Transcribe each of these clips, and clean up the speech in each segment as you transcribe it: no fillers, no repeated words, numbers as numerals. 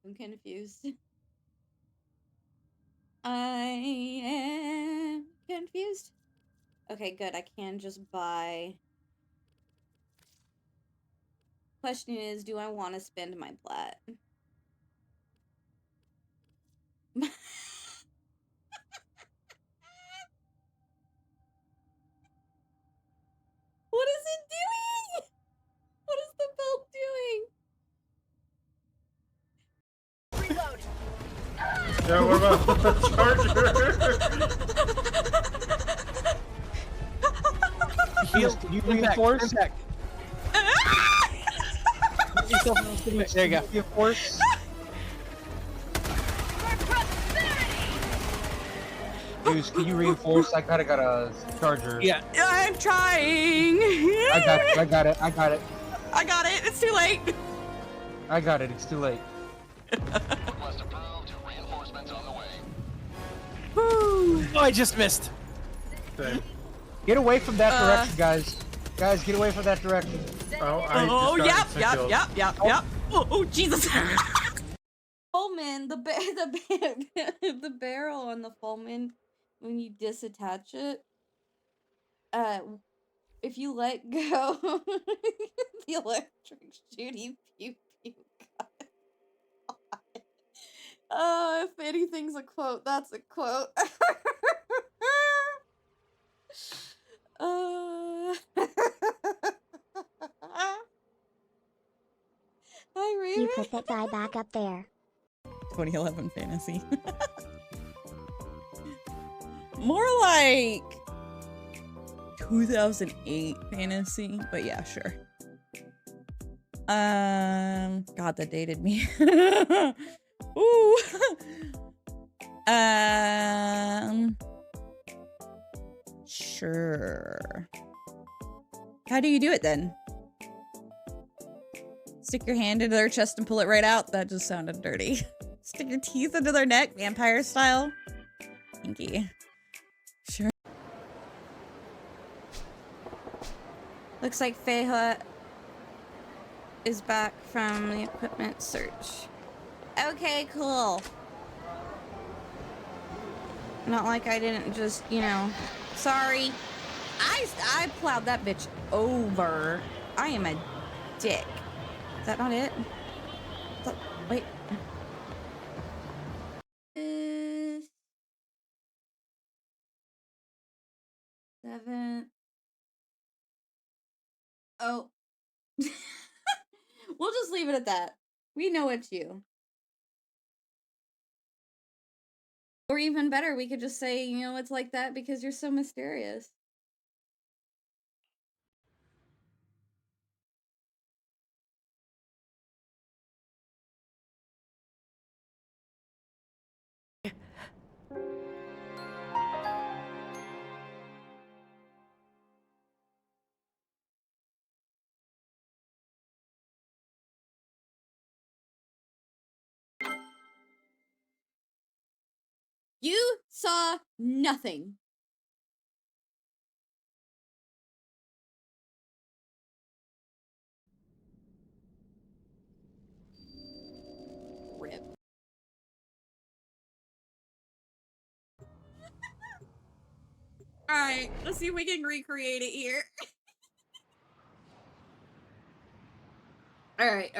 I'm confused. I am confused. Okay, good. I can just buy. Question is, do I want to spend my plat? What is it doing? What is the belt doing? Reload. Yeah, what about the charger? Heal, you reinforce? There you go. Reinforce. Dude, can you reinforce? I kinda got a charger. Yeah, I'm trying. I got it. I got it. I got it. I got it. It's too late. I got it. It's too late. Request approved. Reinforcements on the way. Woo. Oh, I just missed. Same. Get away from that direction, guys. Guys, get away from that direction. Oh, yep. Oh, Jesus. Fulman, the barrel on the Fulman, when you disattach it, if you let go, the electric shooty pew pew gun. If anything's a quote, that's a quote. Hi, Raven. You put that guy back up there. 2011 fantasy. More like 2008 fantasy, but yeah, sure. God, that dated me. Ooh. Sure. How do you do it then? Stick your hand into their chest and pull it right out? That just sounded dirty. Stick your teeth into their neck, vampire style? Kinky. Sure. Looks like Feyhut is back from the equipment search. Okay, cool. Not like I didn't just, you know, sorry. I plowed that bitch over. I am a dick. Is that not it? Wait. 7. Oh. We'll just leave it at that. We know it's you. Or even better, we could just say, you know, it's like that because you're so mysterious. You saw nothing. Rip. Alright, let's see if we can recreate it here. Alright.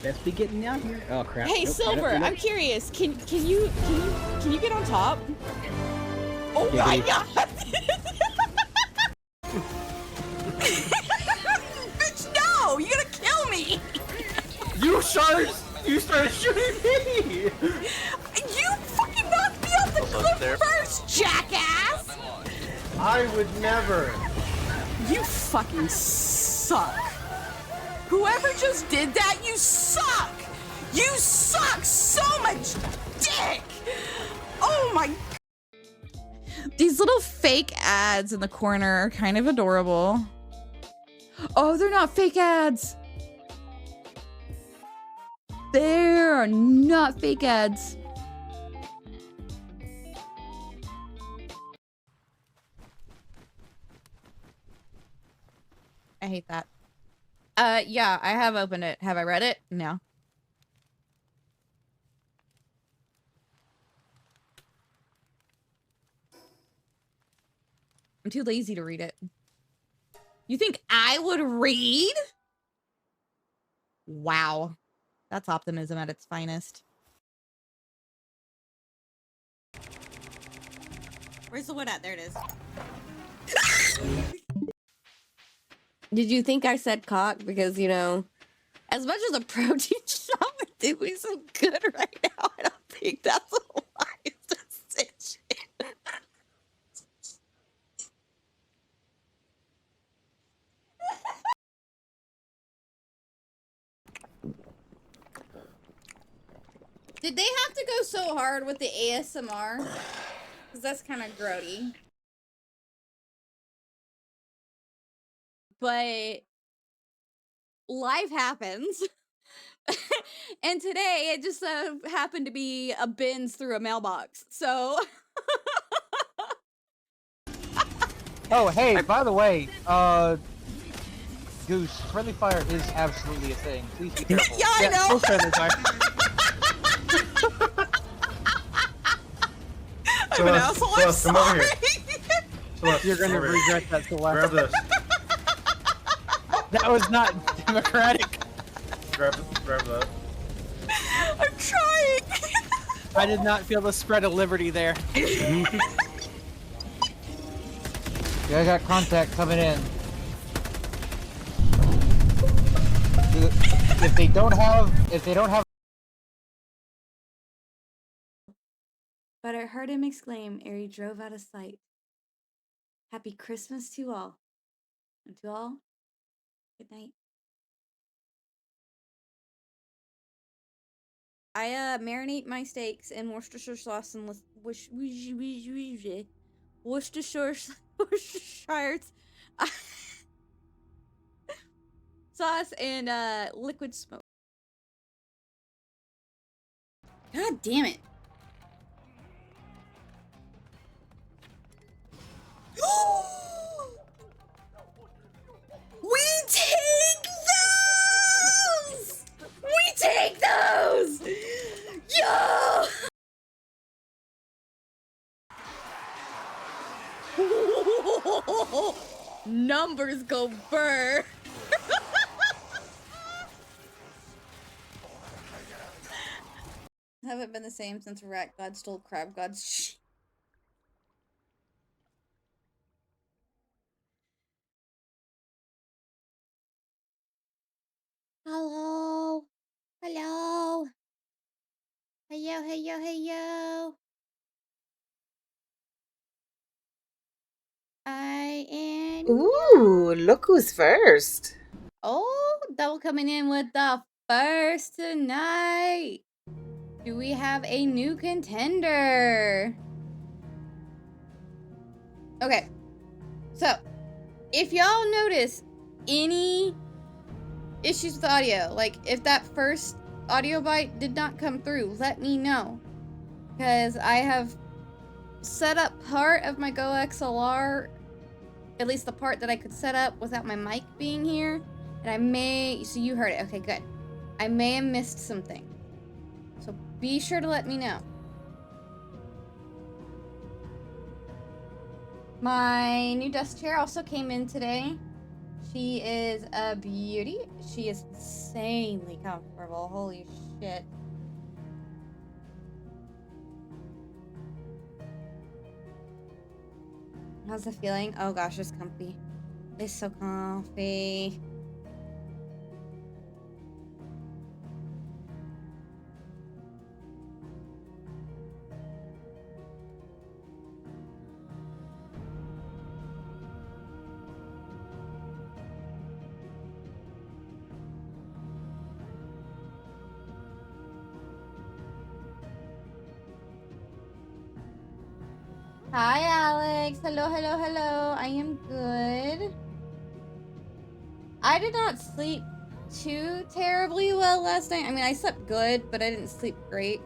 Best be getting down here. Oh crap! Hey, Nope, Silver, nope, nope. I'm curious. Can you get on top? Oh Yeah, my dude. god! Bitch, no! You're gonna kill me! You started shooting me! You fucking knocked me off the cliff first, jackass! I would never. You fucking suck. Whoever just did that, you suck! You suck so much dick! Oh my... These little fake ads in the corner are kind of adorable. Oh, they're not fake ads. They're not fake ads. I hate that. Yeah, I have opened it. Have I read it? No. I'm too lazy to read it. You think I would read? Wow. That's optimism at its finest. Where's the wood at? There it is. Did you think I said cock? Because, you know, as much as a protein shot would do me some good right now, I don't think that's a wise decision. Did they have to go so hard with the ASMR? Because that's kind of grody. But life happens. And today it just happened to be a bins through a mailbox. So Oh, hey, by the way, Goose, friendly fire is absolutely a thing. Please be careful. yeah, I know. Full friendly fire. I'm an asshole. I'm Celeste, come over sorry. here. Celeste, You're gonna over here. regret that so Grab this. That was not democratic. Grab that. I'm trying. I did not feel the spread of liberty there. Yeah, I got contact coming in. If they don't have. But I heard him exclaim ere he drove out of sight. Happy Christmas to all. And to all, good night. I marinate my steaks in Worcestershire sauce and Worcestershire sauce and liquid smoke. God damn it. We take those! We take those! Yo! Numbers go burr. Haven't been the same since Rat God stole Crab God's sheep. Hello. Hello. Heyo, heyo, heyo. I am. Ooh, look who's first. Oh, double coming in with the first tonight. Do we have a new contender? Okay. So, if y'all notice any issues with audio, like if that first audio bite did not come through, let me know. Because I have set up part of my Go XLR, at least the part that I could set up without my mic being here. And I may, so you heard it. Okay, good. I may have missed something. So be sure to let me know. My new desk chair also came in today. She is a beauty. She is insanely comfortable. Holy shit. How's the feeling? Oh gosh, it's comfy. It's so comfy. Hi, Alex. Hello, hello, hello. I am good. I did not sleep too terribly well last night. I mean, I slept good, but I didn't sleep great.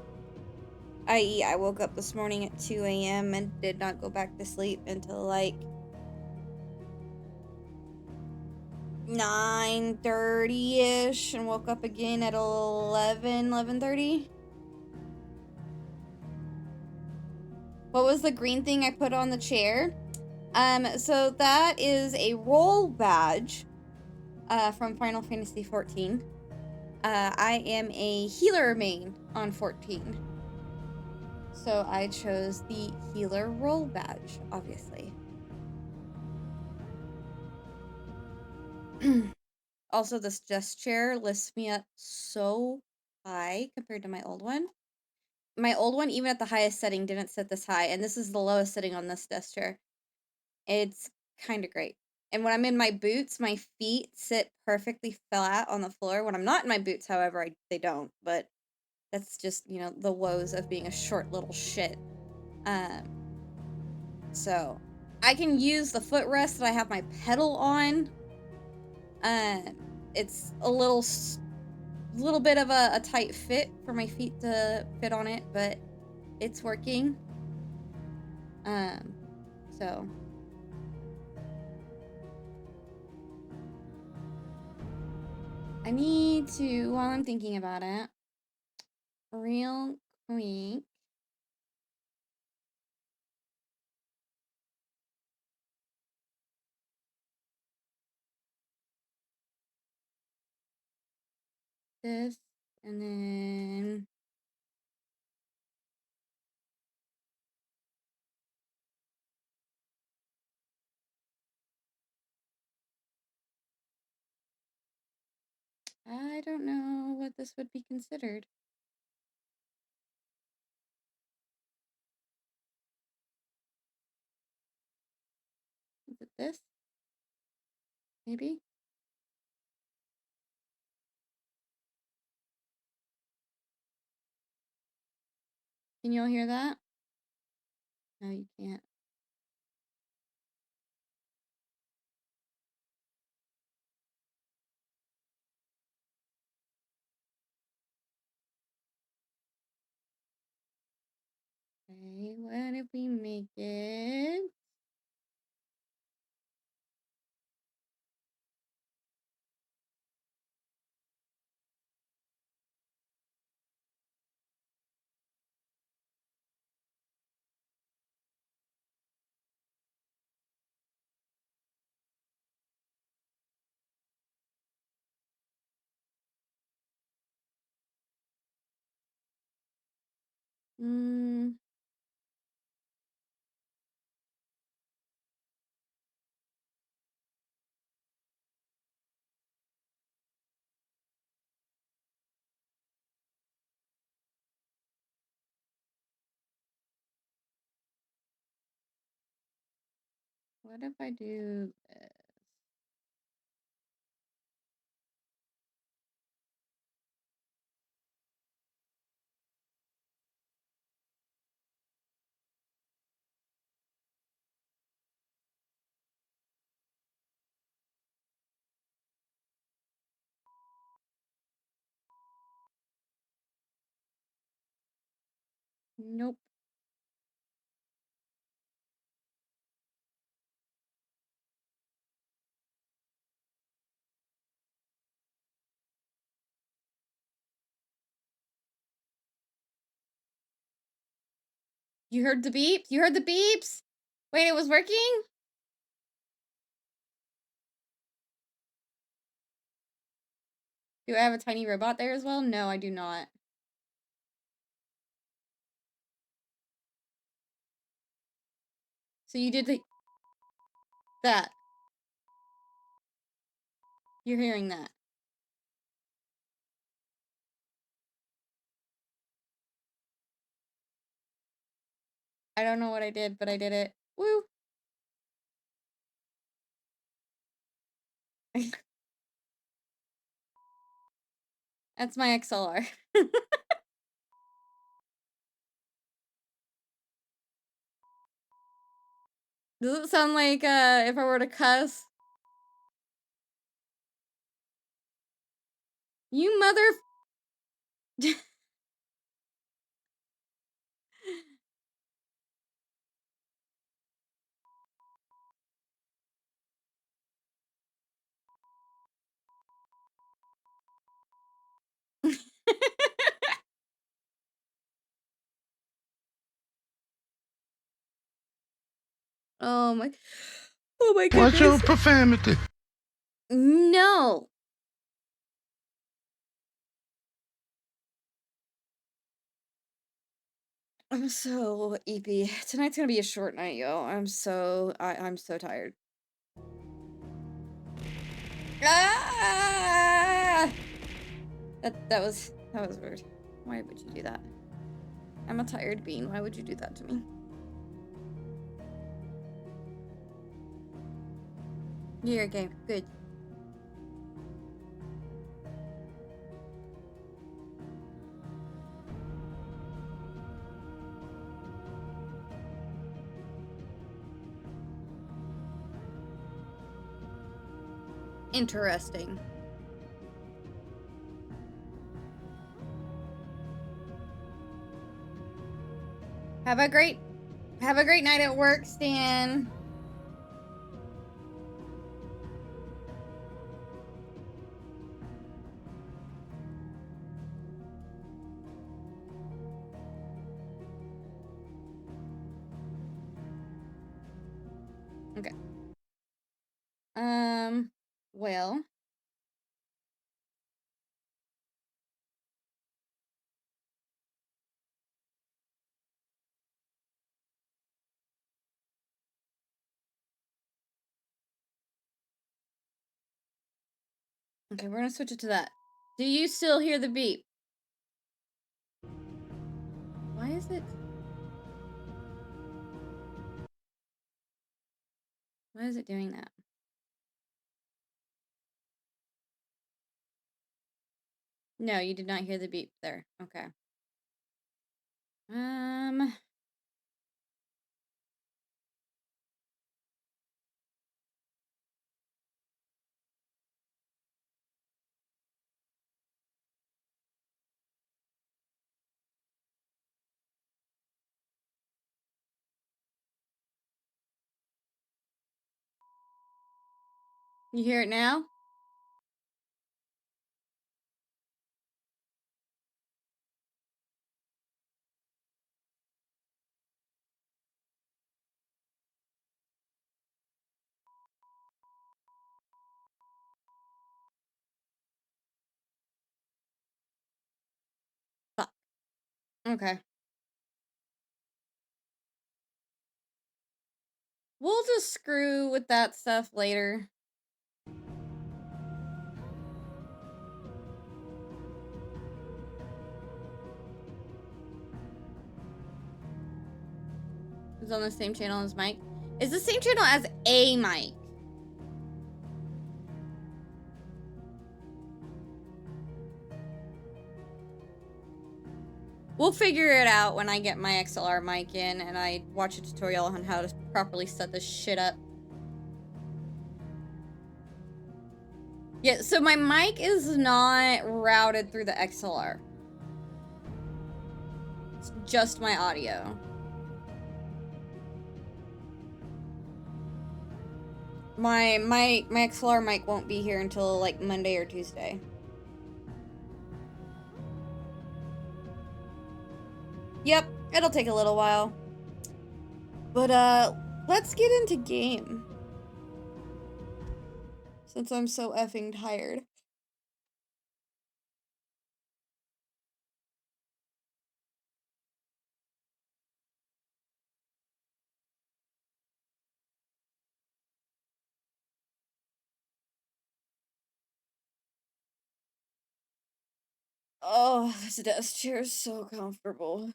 I.e., I woke up this morning at 2 a.m. and did not go back to sleep until like 9:30-ish and woke up again at 11:30. What was the green thing I put on the chair? So that is a role badge from Final Fantasy 14. I am a healer main on 14. So I chose the healer role badge, obviously. Also, this desk chair lifts me up so high compared to my old one. My old one, even at the highest setting, didn't sit this high, and this is the lowest setting on this desk chair. It's kind of great. And when I'm in my boots, my feet sit perfectly flat on the floor. When I'm not in my boots, however, they don't. But that's just, you know, the woes of being a short little shit. So I can use the footrest that I have my pedal on. It's a little bit of a tight fit for my feet to fit on it, but it's working. So I need to, while I'm thinking about it, real quick. This, and then I don't know what this would be considered. Is it this? Maybe? Can you all hear that? No, you can't. Okay, what if we make it? Hmm. What if I do this? Nope. You heard the beep? You heard the beeps? Wait, it was working? Do I have a tiny robot there as well? No, I do not. So you did that. You're hearing that. I don't know what I did, but I did it. Woo! That's my XLR. Does it sound like if I were to cuss? You mother. Oh my. Oh my goodness. Watch your profanity. No. I'm so EP. Tonight's gonna be a short night, yo. I'm so tired. Ah! That was weird. Why would you do that? I'm a tired bean. Why would you do that to me? You're a game. Good. Interesting. Have a great night at work, Stan. Okay. Well. Okay, we're gonna switch it to that. Do you still hear the beep? Why is it? Why is it doing that? No, you did not hear the beep there. Okay. You hear it now? Fuck. Okay. We'll just screw with that stuff later. It's on the same channel as Mike. It's the same channel as a Mike. We'll figure it out when I get my XLR mic in and I watch a tutorial on how to properly set this shit up. Yeah, so my mic is not routed through the XLR. It's just my audio. My XLR mic won't be here until like Monday or Tuesday. Yep, it'll take a little while. But let's get into game. Since I'm so effing tired. Oh, this desk chair is so comfortable.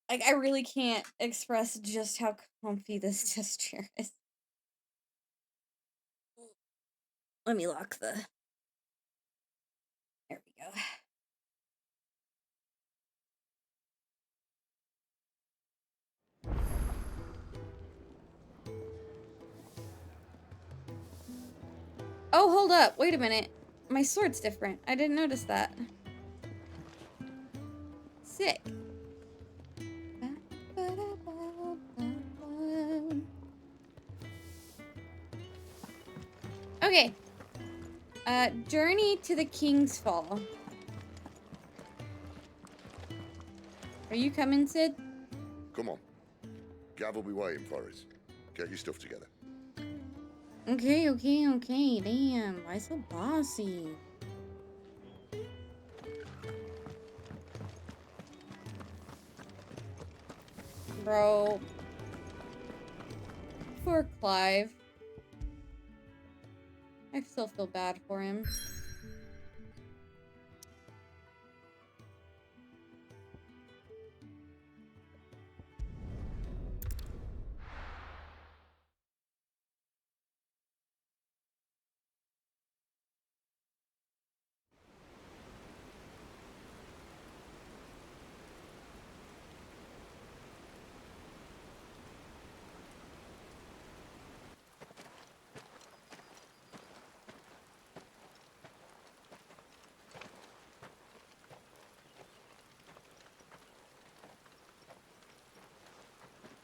Like, I really can't express just how comfy this desk chair is. Let me lock the... There we go. Oh, hold up. Wait a minute. My sword's different. I didn't notice that. Sick. Okay. Journey to the King's Fall. Are you coming, Sid? Come on. Gav will be waiting for us. Get your stuff together. Okay, okay, okay. Damn, why so bossy? Bro. Poor Clive. I still feel bad for him.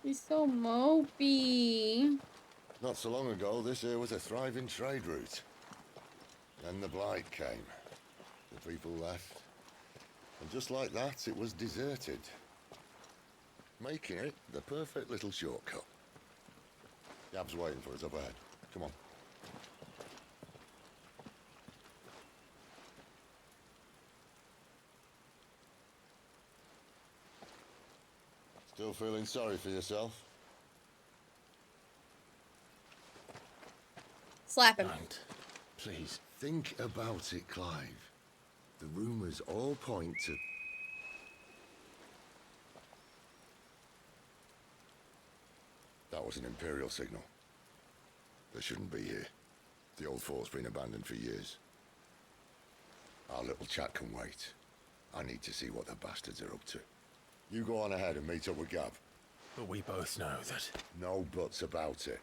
He's so mopey. Not so long ago, this here was a thriving trade route. Then the blight came. The people left. And just like that, it was deserted. Making it the perfect little shortcut. Gab's waiting for us up ahead. Come on. Still feeling sorry for yourself? Slap him. Don't. Please, think about it, Clive. The rumours all point to... That was an Imperial signal. They shouldn't be here. The old fort's been abandoned for years. Our little chat can wait. I need to see what the bastards are up to. You go on ahead and meet up with Gav. But we both know that... No buts about it.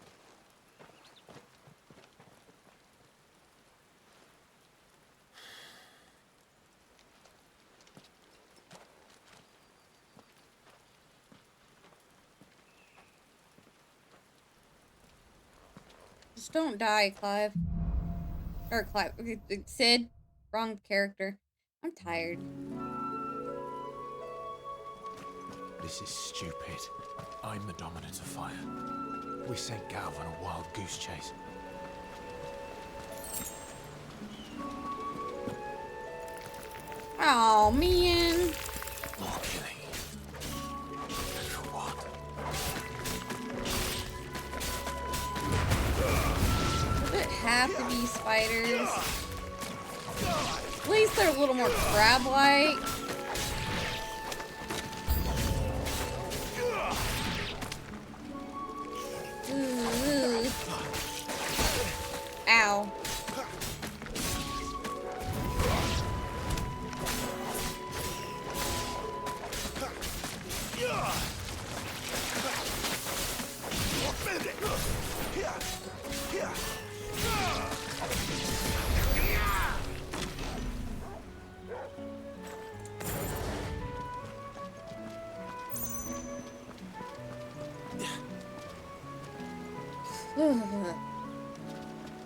Just don't die, Clive. Or Clive. Sid. Wrong character. I'm tired. This is stupid. I'm the dominant of fire. We sent Gav on a wild goose chase. Oh man. More killing. And for what? Does it have to be spiders? At least they're a little more crab-like. Ooh. Ow.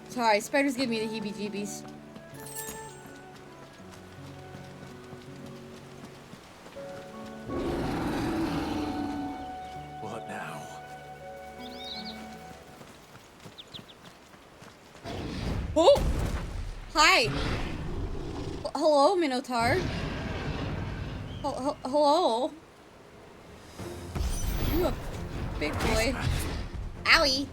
Sorry, spiders give me the heebie-jeebies. What now? Oh! Hi! Hello, Minotaur. Hello? You a big boy. Owie!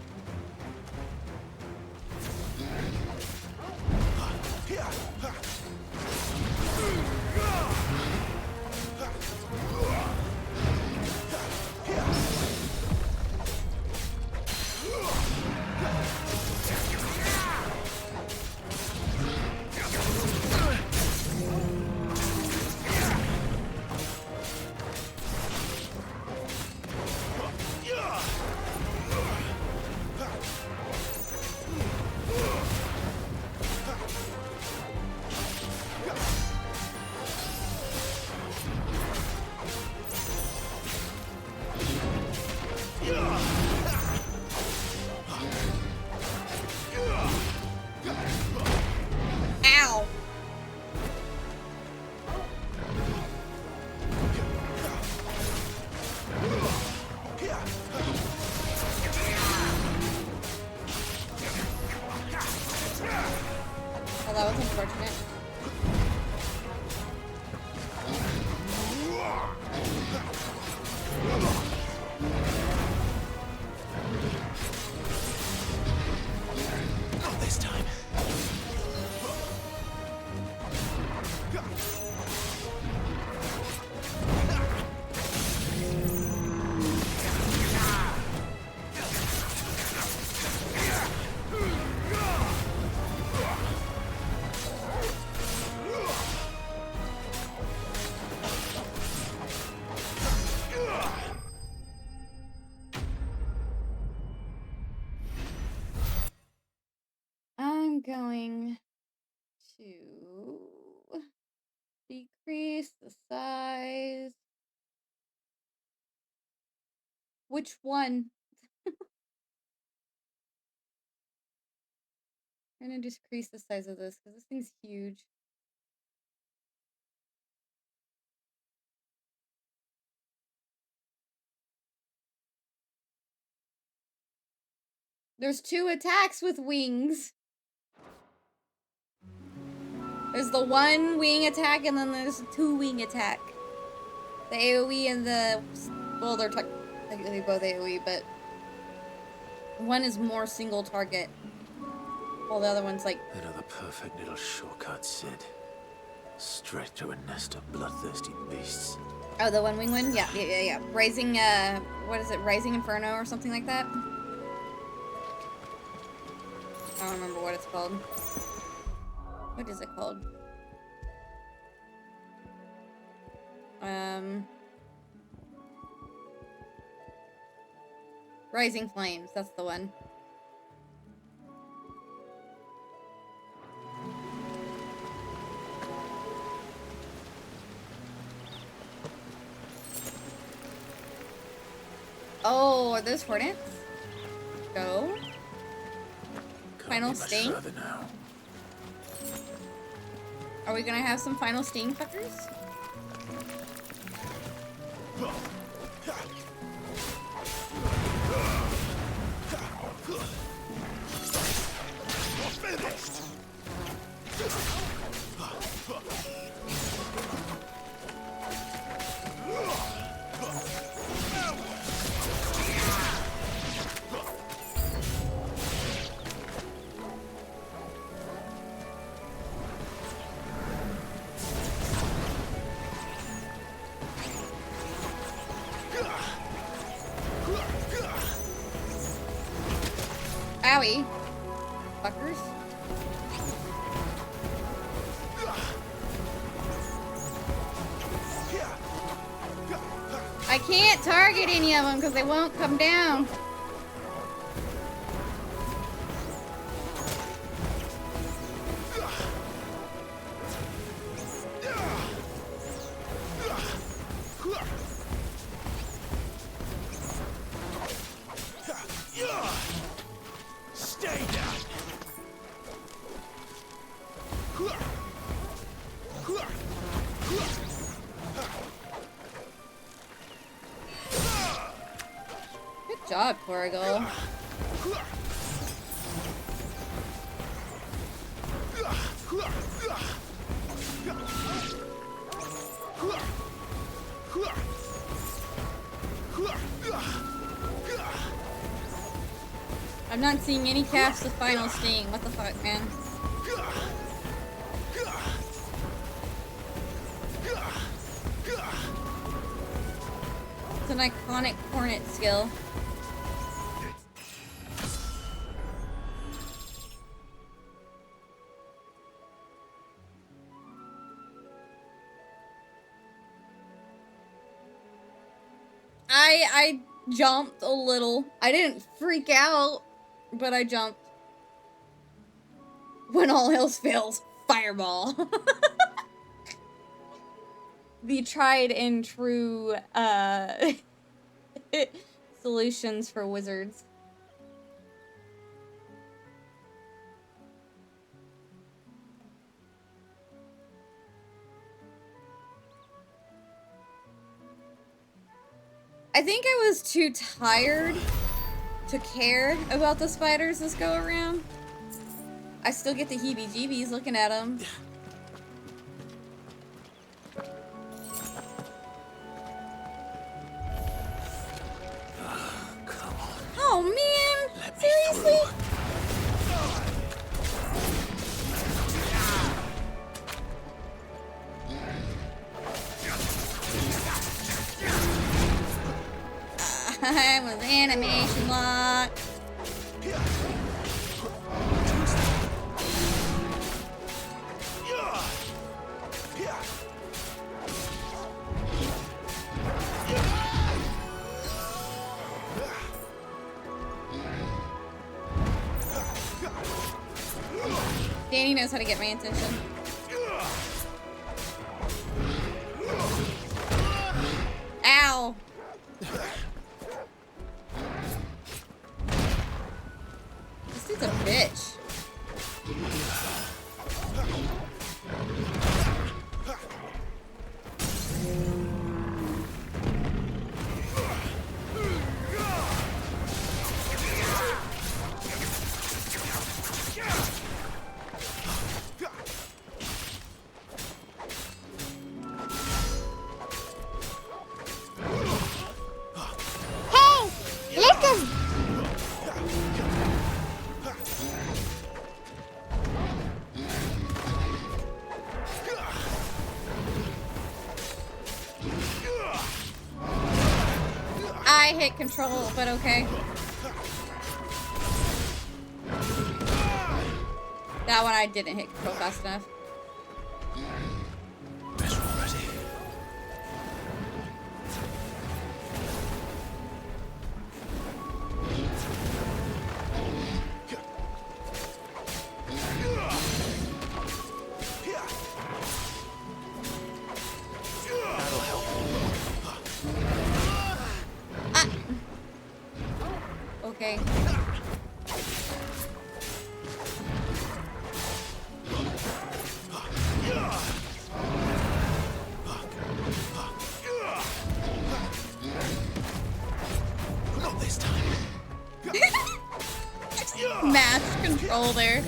Which one? I'm gonna decrease the size of this because this thing's huge. There's 2 attacks with wings. There's the 1 wing attack and then there's a 2 wing attack. The AoE and the... Well, they're technically both AoE, but... one is more single target. While the other one's like... Another perfect little shortcut, Sid. Straight to a nest of bloodthirsty beasts. Oh, the 1 wing one? Yeah. Rising, what is it? Rising Inferno or something like that? I don't remember what it's called. What is it called? Rising Flames, that's the one. Oh, are those hornets? Go. Final sting? Now. Are we gonna have some final sting fuckers? Owie. Fuckers. I can't target any of them because they won't come down. Good job, Corrigal. I'm not seeing any casts of Final Sting. What the fuck, man? It's an iconic Hornet skill. I jumped a little. I didn't freak out, but I jumped. When all else fails, fireball. The tried and true solutions for wizards. I think I was too tired to care about the spiders this go around. I still get the heebie-jeebies looking at them. Come on. Oh man! Let me Seriously? through. I was animation lock. Danny knows how to get my attention. Ow! I hit control, but okay. That one I didn't hit control fast enough. Better already. That'll help. Ah. Okay. Not this time. Match control there.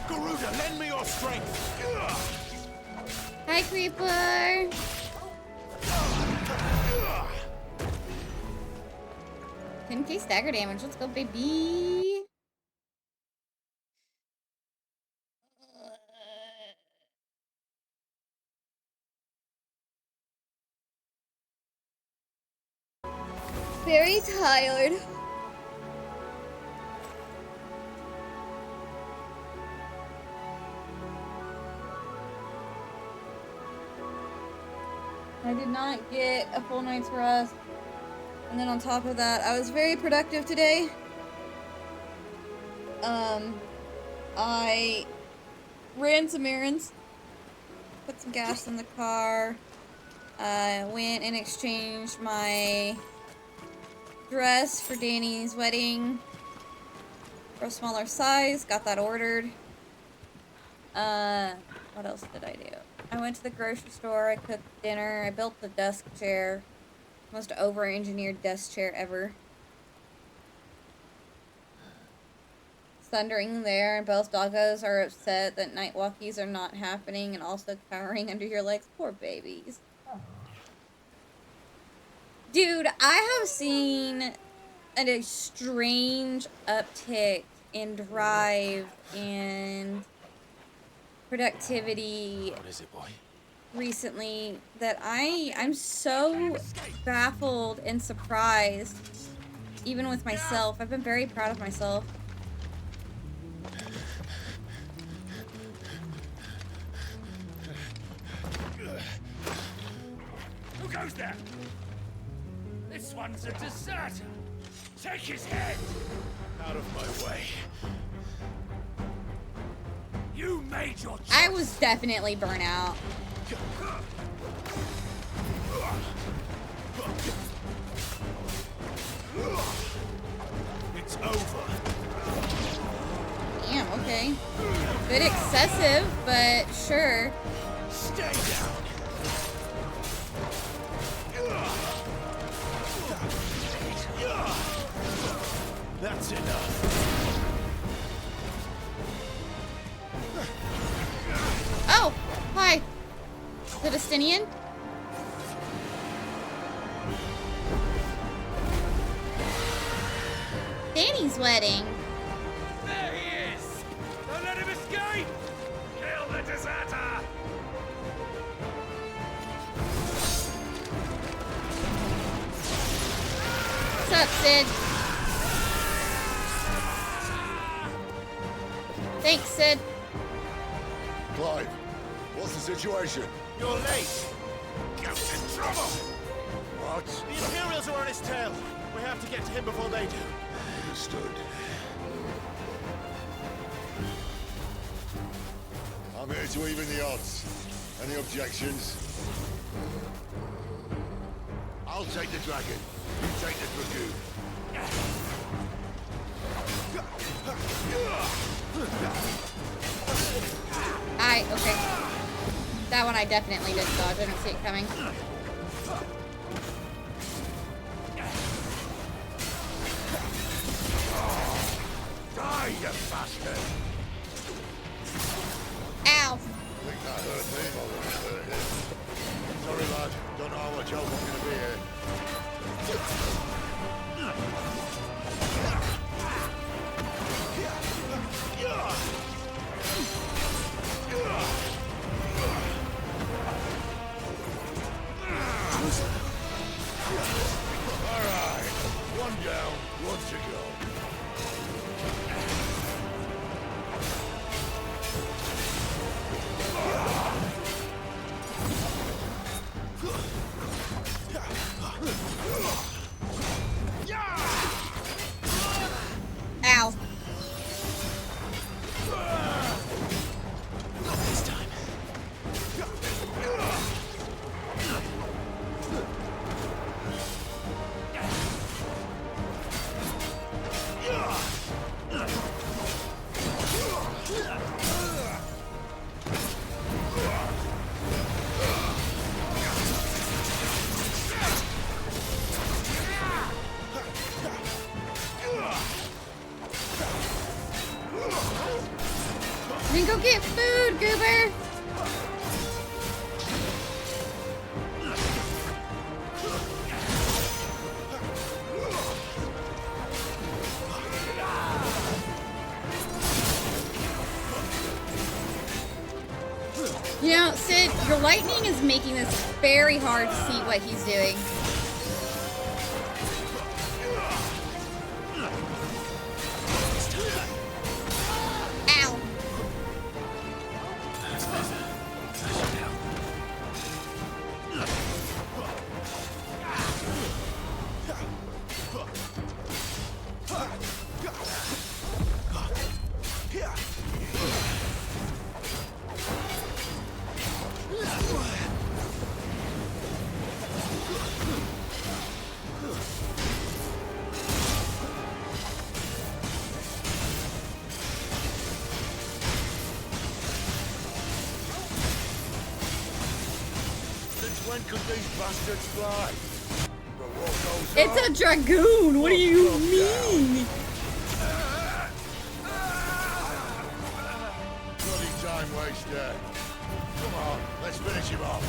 Garuda, lend me your strength. Hi, Creeper. 10k stagger damage. Let's go, baby. Very tired. I did not get a full night's rest. And then on top of that, I was very productive today. I ran some errands, put some gas in the car, went and exchanged my dress for Danny's wedding for a smaller size, got that ordered. What else did I do? I went to the grocery store, I cooked dinner, I built the desk chair. Most over-engineered desk chair ever. Thundering there, and both doggos are upset that night walkies are not happening and also cowering under your legs. Poor babies. Dude, I have seen a strange uptick in drive and productivity. What is it, boy? Recently that I'm so baffled and surprised, even with myself. I've been very proud of myself. Who goes there? This one's a deserter. Take his head. Out of my way. You made your choice. I was definitely burnt out. It's over. Damn, okay. Bit excessive, but sure. Stay down. That's enough. Oh, hi. The Destinian? Danny's wedding. There he is. Don't let him escape. Kill the deserter. What's up, Sid? Thanks, Sid. Clive, what's the situation? You're late. Goat's in trouble. What? The Imperials are on his tail. We have to get to him before they do. Understood. I'm here to even the odds. Any objections? I'll take the dragon. You take the dragoon. Okay. That one I definitely did dodge. I didn't see it coming. Die, you bastard! Ow! I think that hurt me more than it hurt him. Sorry, lad. Don't know how much help I'm gonna be here. Then go get food, Goober! You know, Sid, your lightning is making this very hard to see what he's doing. Ow. Since when could these bastards fly? But what goes It's on? a dragoon! What do you mean? Bloody time waster. Come on, let's finish him off.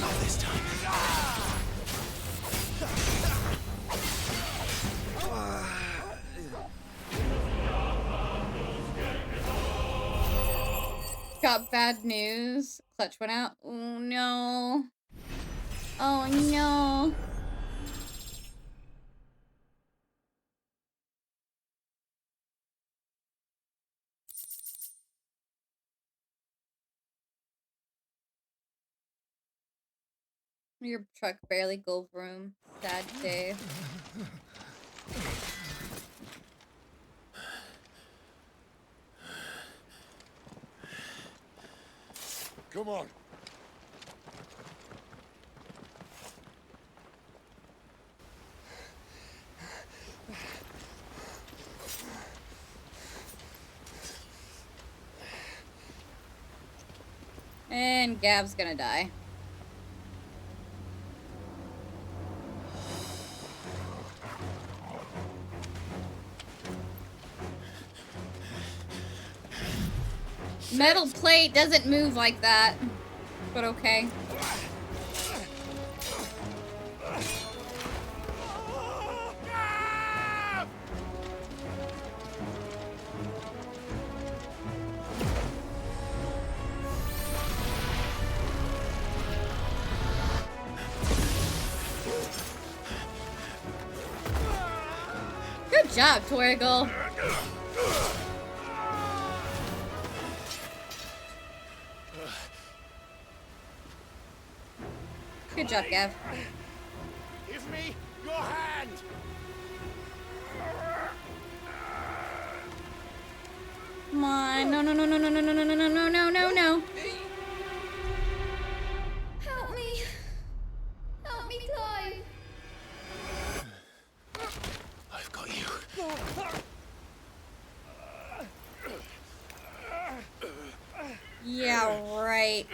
Not this time. Got bad news. Clutch went out. Oh no. Oh no. Your truck barely go vroom. Sad day. Come on. And Gav's gonna die. Metal plate doesn't move like that. But okay. Good job, Torgal. Good job, Gav. Give me your hand! Come on. No, no, no, no, no, no, no, no, no, no, no, no, no, no. Help me. Help me, Clive. I've got you. Yeah, right.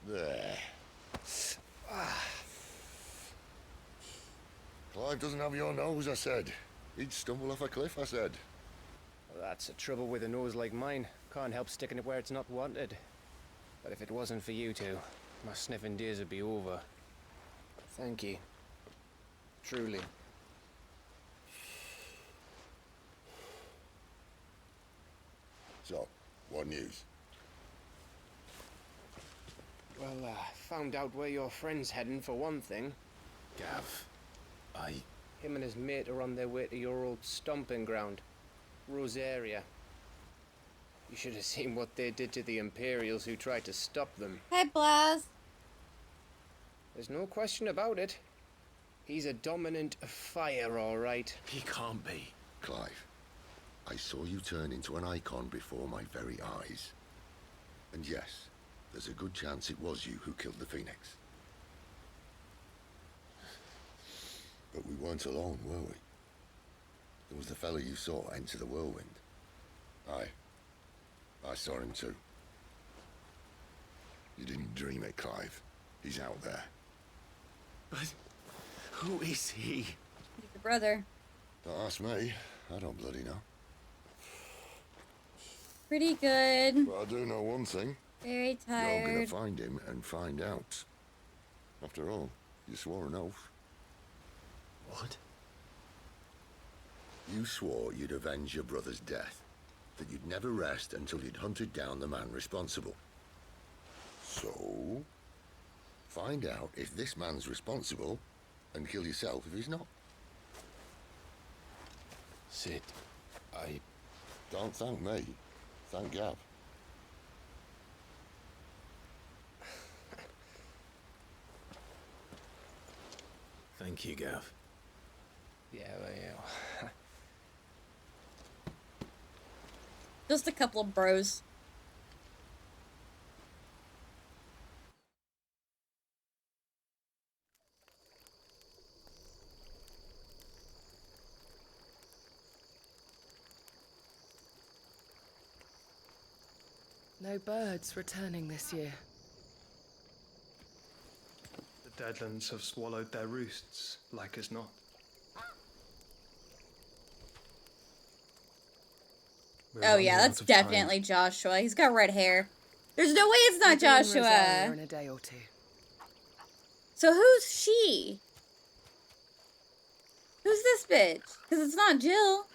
There. Clive doesn't have your nose, I said. He'd stumble off a cliff, I said. Well, that's the trouble with a nose like mine. Can't help sticking it where it's not wanted. But if it wasn't for you two, my sniffing days would be over. Thank you. Truly. So, what news? Well, found out where your friend's heading for one thing. Gav, Him and his mate are on their way to your old stomping ground, Rosaria. You should have seen what they did to the Imperials who tried to stop them. Hi, Blaz. There's no question about it. He's a dominant of fire, all right. He can't be. Clive, I saw you turn into an icon before my very eyes. And yes, there's a good chance it was you who killed the Phoenix. But we weren't alone, were we? There was the fellow you saw enter the whirlwind. I saw him too. You didn't dream it, Clive. He's out there. But who is he? He's your brother. Don't ask me. I don't bloody know. Pretty good. But I do know one thing. Very You're gonna tired. find him and find out. After all, you swore an oath. What? You swore you'd avenge your brother's death. That you'd never rest until you'd hunted down the man responsible. So, find out if this man's responsible and kill yourself if he's not. Sid, Don't thank me. Thank Gav. Thank you, Gav. Yeah, well, yeah. Just a couple of bros. No birds returning this year. The Deadlands have swallowed their roosts, like as not. Oh yeah, that's definitely Joshua. He's got red hair. There's no way it's not Joshua. In a day or two. So who's she? Who's this bitch? Because it's not Jill.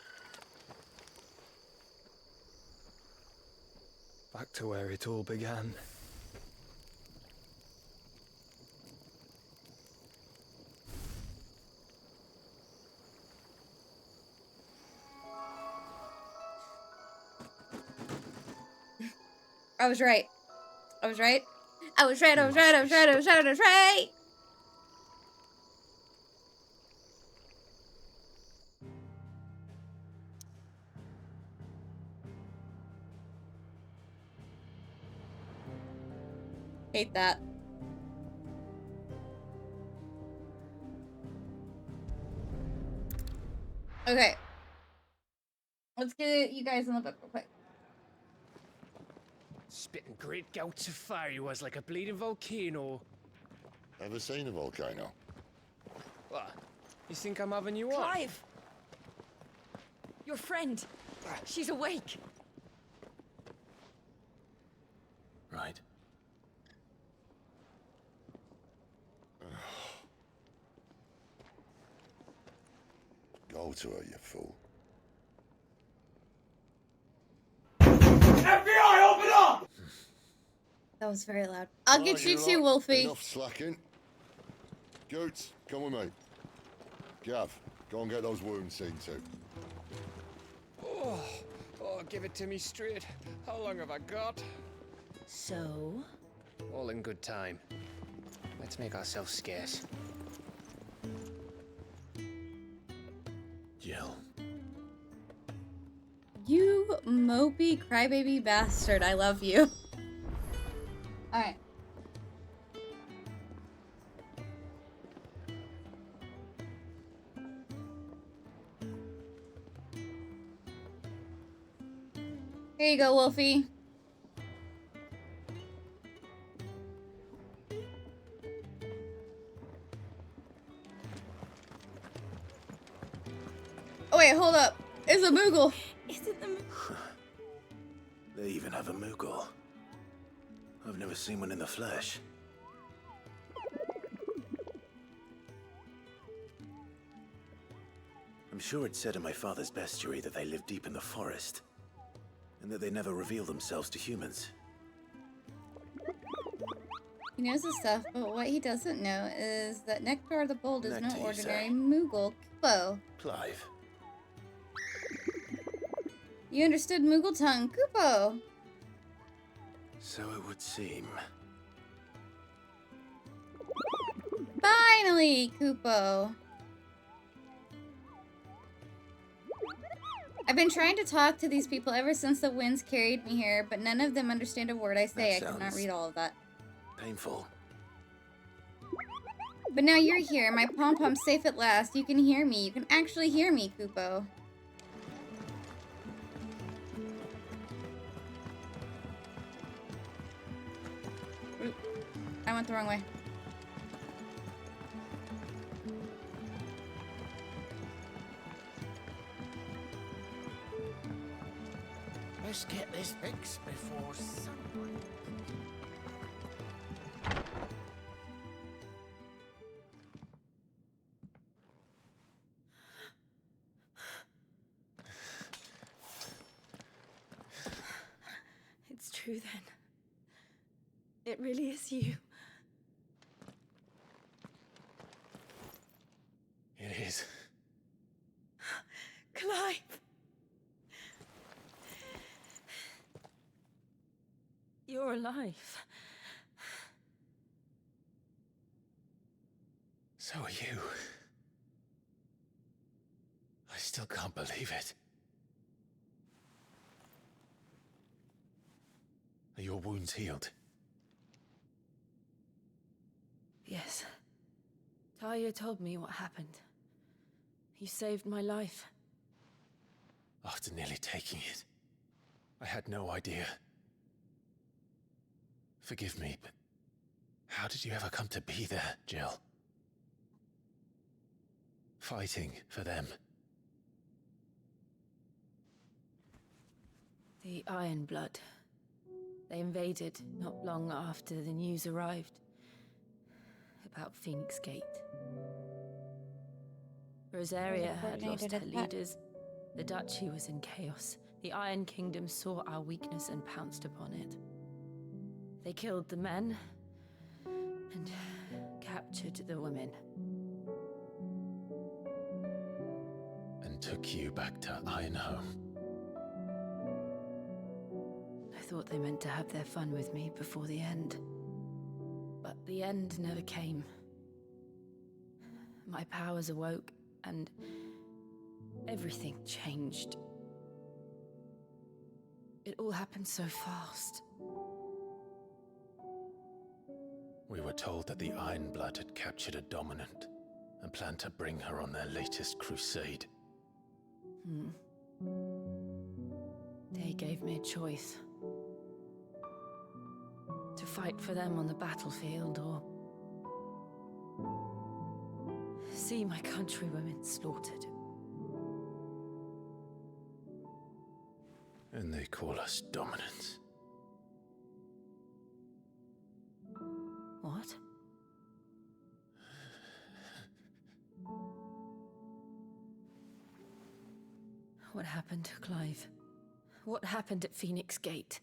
Back to where it all began. I was right. I was right. I was right. I was right. I was right. I was right. I was right. Hate that. Okay. Let's get you guys in the book real quick. Spitting great gouts of fire he was, like a bleeding volcano. Ever seen a volcano? What? You think I'm having you on? Clive! Your friend. She's awake. Right. Go to her, you fool. FBI, open up! That was very loud. I'll get you too, Wolfie. Enough slacking. Goots, come with me. Gav, go and get those wounds seen to. Oh, give it to me straight. How long have I got? So? All in good time. Let's make ourselves scarce. Jill. You mopey crybaby bastard. I love you. Alright. Here you go, Wolfie. Oh wait, hold up. It's a Moogle. Is it the Moogle? They even have a Moogle. I've never seen one in the flesh. I'm sure it said in my father's bestiary that they live deep in the forest, and that they never reveal themselves to humans. You He knows his stuff, but what he doesn't know is that Nectar the Bold is no Nectar, you ordinary say? Moogle. Kupo. Clive. You understood Moogle tongue. Kupo. So it would seem. Finally, Kupo. I've been trying to talk to these people ever since the winds carried me here, but none of them understand a word I say. I That could not sounds read all of that. painful. But now you're here. My pom-pom's safe at last. You can hear me. You can actually hear me, Kupo. Oop. I went the wrong way. Let's get this fixed before someone... It's true then. It really is you. It is. Clive! You're alive. So are you. I still can't believe it. Are your wounds healed? Yes. Talia told me what happened. You saved my life. After nearly taking it, I had no idea. Forgive me, but how did you ever come to be there, Jill? Fighting for them. The Iron Blood. They invaded not long after the news arrived about Phoenix Gate. Rosaria had lost her leaders. The Duchy was in chaos. The Iron Kingdom saw our weakness and pounced upon it. They killed the men and captured the women. And took you back to Ironhome. I thought they meant to have their fun with me before the end. But the end never came. My powers awoke, and everything changed. It all happened so fast. We were told that the Iron Blood had captured a dominant and planned to bring her on their latest crusade. They gave me a choice. To fight for them on the battlefield, or see my countrywomen slaughtered. And they call us dominants. What? What happened to Clive? What happened at Phoenix Gate?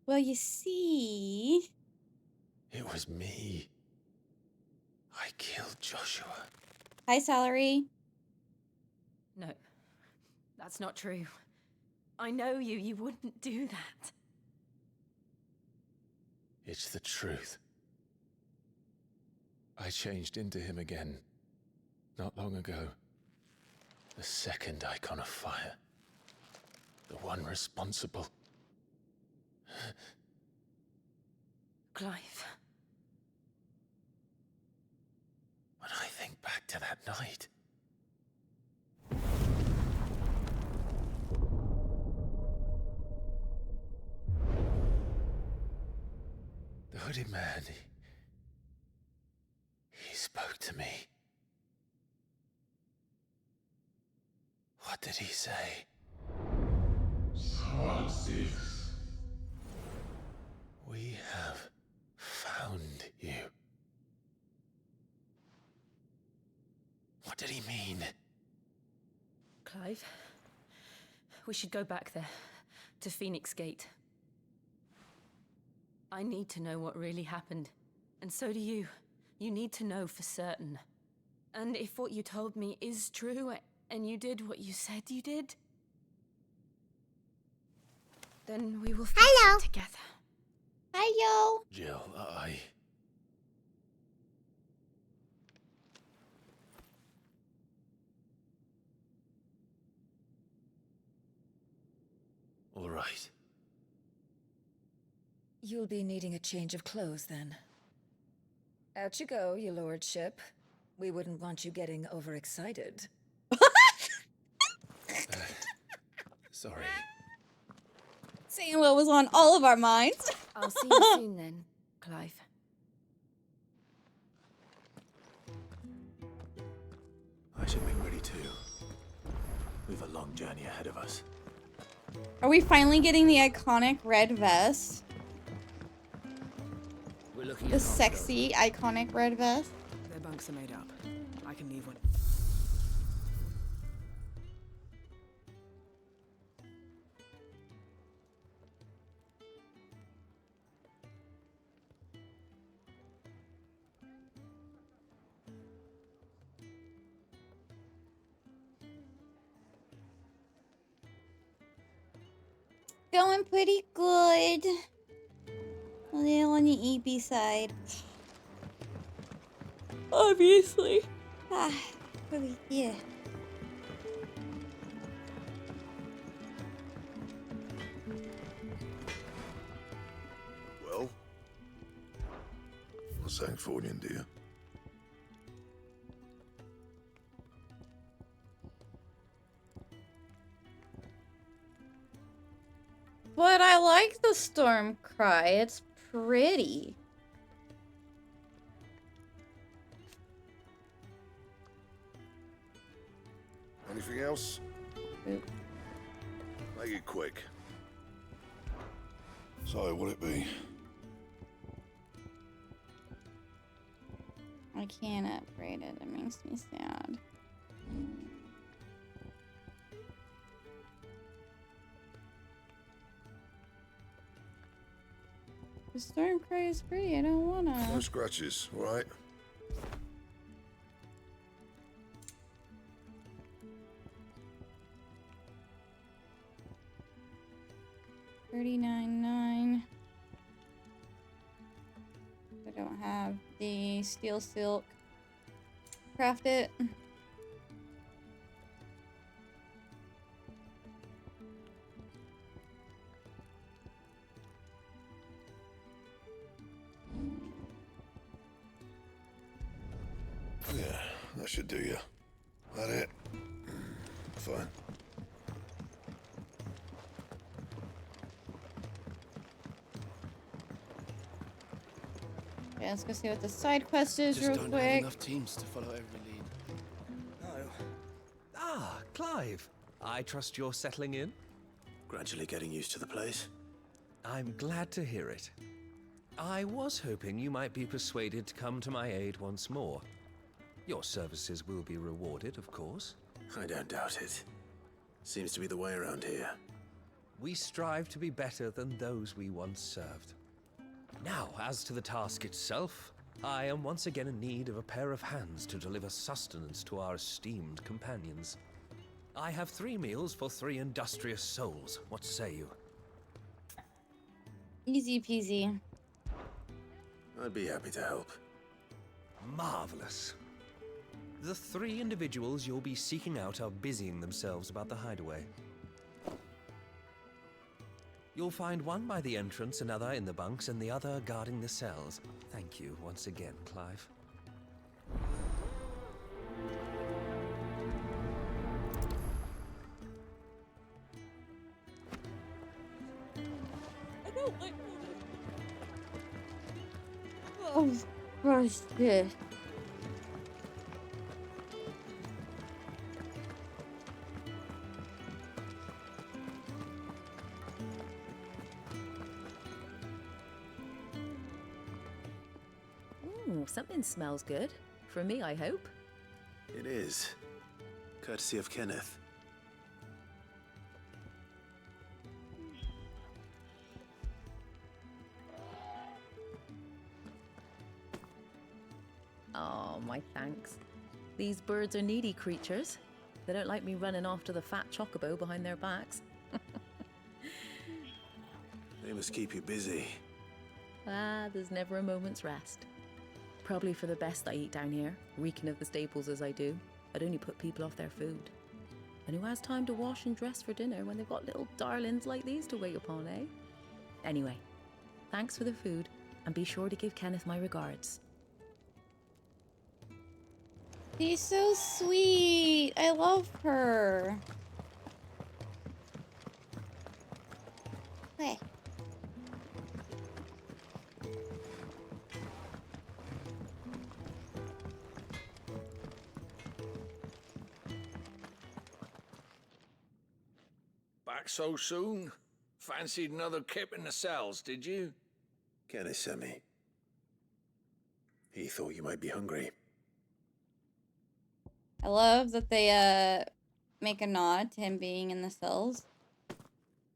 Well, you see... It was me. I killed Joshua. Hi, Salary. No, that's not true. I know you. You wouldn't do that. It's the truth. I changed into him again, not long ago. The second icon of fire. The one responsible. Clive. When I think back to that night... The hooded man, he spoke to me. What did he say? We have found you. What did he mean? Clive, we should go back there. to Phoenix Gate. I need to know what really happened. And so do you. You need to know for certain. And if what you told me is true, and you did what you said you did, then we will face it together. Hi, yo. Jill, all right. You'll be needing a change of clothes then. Out you go, your lordship. We wouldn't want you getting overexcited. Sorry. Saying what was on all of our minds. I'll see you soon then, Clive. I should make ready too. We've a long journey ahead of us. Are we finally getting the iconic red vest? We're looking The sexy, iconic red vest? Their bunks are made up. I can leave one. Going pretty good. A little on the EP side. Obviously. Really, yeah. Well, what's Sancfordian, dear? But I like the storm cry. It's pretty. Anything else? Oop. Make it quick. So, what'll it be? I can't upgrade it. It makes me sad. The storm cry is pretty. I don't wanna. No scratches, all right? $39.9. I don't have the steel silk. Craft it. Yeah, that should do you. That it? Fine. Okay, let's go see what the side quest is Just real don't have quick. enough teams to follow every lead. No. Ah, Clive. I trust you're settling in? Gradually getting used to the place. I'm glad to hear it. I was hoping you might be persuaded to come to my aid once more. Your services will be rewarded, of course. I don't doubt it. Seems to be the way around here. We strive to be better than those we once served. Now, as to the task itself, I am once again in need of a pair of hands to deliver sustenance to our esteemed companions. I have 3 meals for 3 industrious souls. What say you? Easy peasy. I'd be happy to help. Marvelous. The 3 individuals you'll be seeking out are busying themselves about the hideaway. You'll find one by the entrance, another in the bunks, and the other guarding the cells. Thank you once again, Clive. I don't like Oh, Christ. Yeah. Ooh, something smells good. For me, I hope. It is. Courtesy of Kenneth. Oh, my thanks. These birds are needy creatures. They don't like me running after the fat chocobo behind their backs. They must keep you busy. Ah, there's never a moment's rest. Probably for the best I eat down here, reeking of the staples as I do. I'd only put people off their food. And who has time to wash and dress for dinner when they've got little darlings like these to wait upon, eh? Anyway, thanks for the food, and be sure to give Kenneth my regards. She's so sweet. I love her. Hey. Back so soon? Fancied another kip in the cells, did you? Kenneth sent me. He thought you might be hungry. I love that they make a nod to him being in the cells.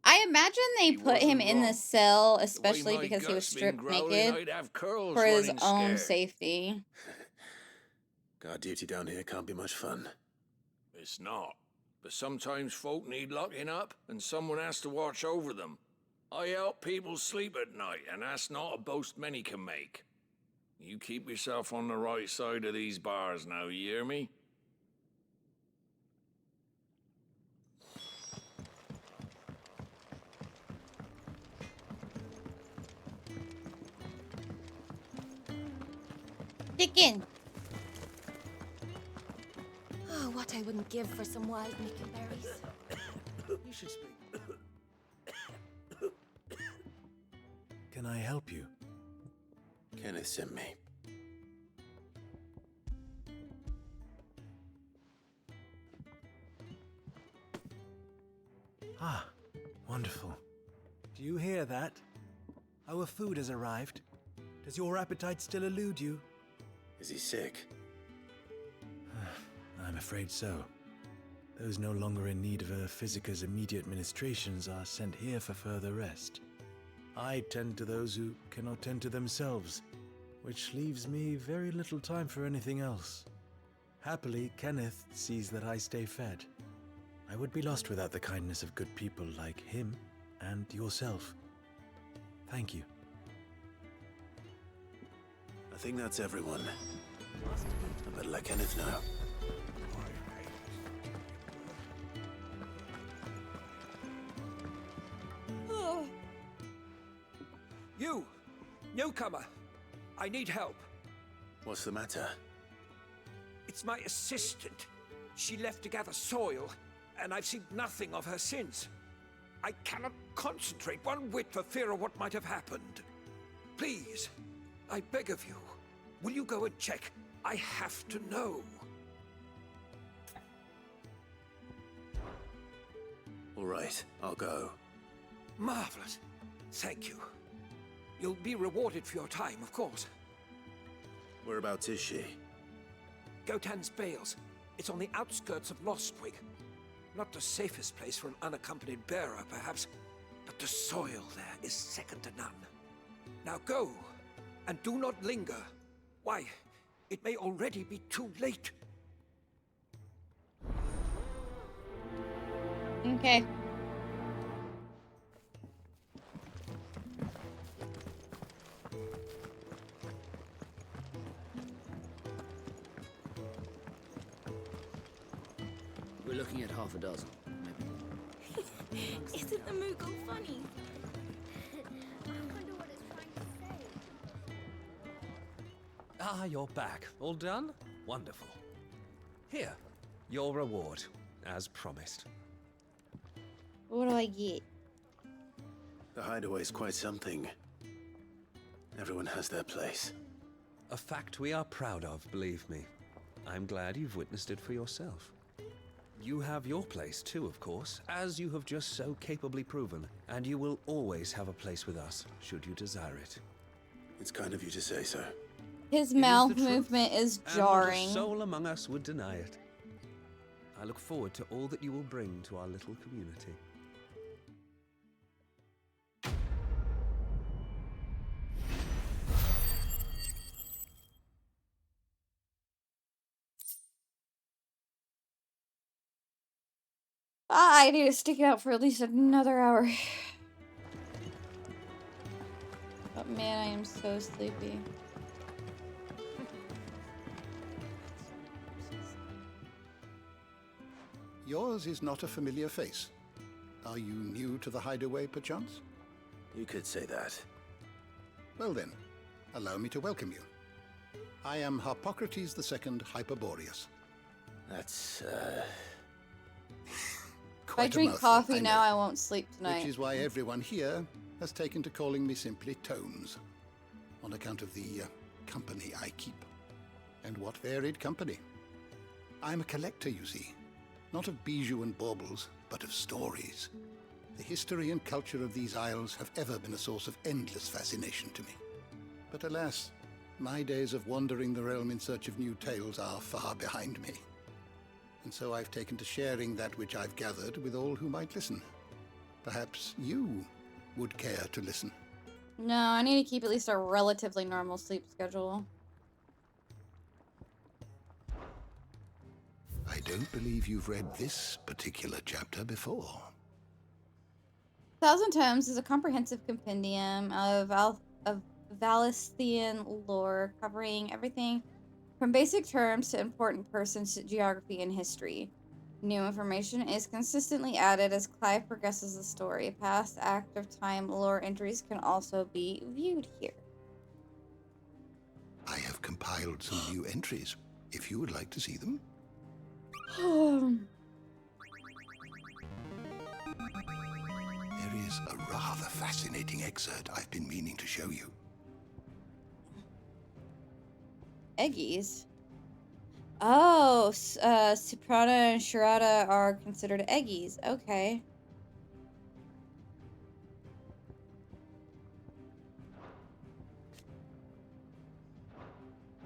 I imagine they put him in the cell especially because he was stripped naked for his own safety. Guard duty down here can't be much fun. It's not. But sometimes folk need locking up, and someone has to watch over them. I help people sleep at night, and that's not a boast many can make. You keep yourself on the right side of these bars now, you hear me? Chicken. Oh, what I wouldn't give for some wild mickenberries. You should speak. Can I help you? Kenneth sent me. Ah, wonderful. Do you hear that? Our food has arrived. Does your appetite still elude you? Is he sick? I'm afraid so. Those no longer in need of a physicker's immediate ministrations are sent here for further rest. I tend to those who cannot tend to themselves, which leaves me very little time for anything else. Happily, Kenneth sees that I stay fed. I would be lost without the kindness of good people like him and yourself. Thank you. I think that's everyone. I better let Kenneth know. You! Newcomer! I need help. What's the matter? It's my assistant. She left to gather soil, and I've seen nothing of her since. I cannot concentrate one whit for fear of what might have happened. Please, I beg of you, will you go and check? I have to know. All right, I'll go. Marvelous. Thank you. You'll be rewarded for your time, of course. Whereabouts is she? Gotan's Bales. It's on the outskirts of Lostwig. Not the safest place for an unaccompanied bearer, perhaps, but the soil there is second to none. Now go, and do not linger. Why, it may already be too late. Okay. We're looking at half a dozen, maybe. Isn't the Moogle funny? I wonder what it's trying to say. Ah, you're back. All done? Wonderful. Here, your reward, as promised. What do I get? The hideaway's quite something. Everyone has their place. A fact we are proud of, believe me. I'm glad you've witnessed it for yourself. You have your place too, of course, as you have just so capably proven, and you will always have a place with us, should you desire it. It's kind of you to say so. His mouth movement is jarring. And not a soul among us would deny it. I look forward to all that you will bring to our little community. I need to stick it out for at least another hour. But man, I am so sleepy. Yours is not a familiar face. Are you new to the hideaway, perchance? You could say that. Well then, allow me to welcome you. I am Harpocrates II Hyperboreus. That's, If I Quite a drink mouthful, coffee I now, know. I won't sleep tonight. Which is why everyone here has taken to calling me simply Tones, on account of the company I keep. And what varied company. I'm a collector, you see. Not of bijou and baubles, but of stories. The history and culture of these isles have ever been a source of endless fascination to me. But alas, my days of wandering the realm in search of new tales are far behind me. And so I've taken to sharing that which I've gathered with all who might listen. Perhaps you would care to listen. No, I need to keep at least a relatively normal sleep schedule. I don't believe you've read this particular chapter before. Thousand Tomes is a comprehensive compendium of Valisthian lore covering everything from basic terms to important persons to geography and history. New information is consistently added as Clive progresses the story. Past active time lore entries can also be viewed here. I have compiled some new entries, if you would like to see them. There is a rather fascinating excerpt I've been meaning to show you. Eggies? Oh, Soprana and Shirada are considered eggies. Okay.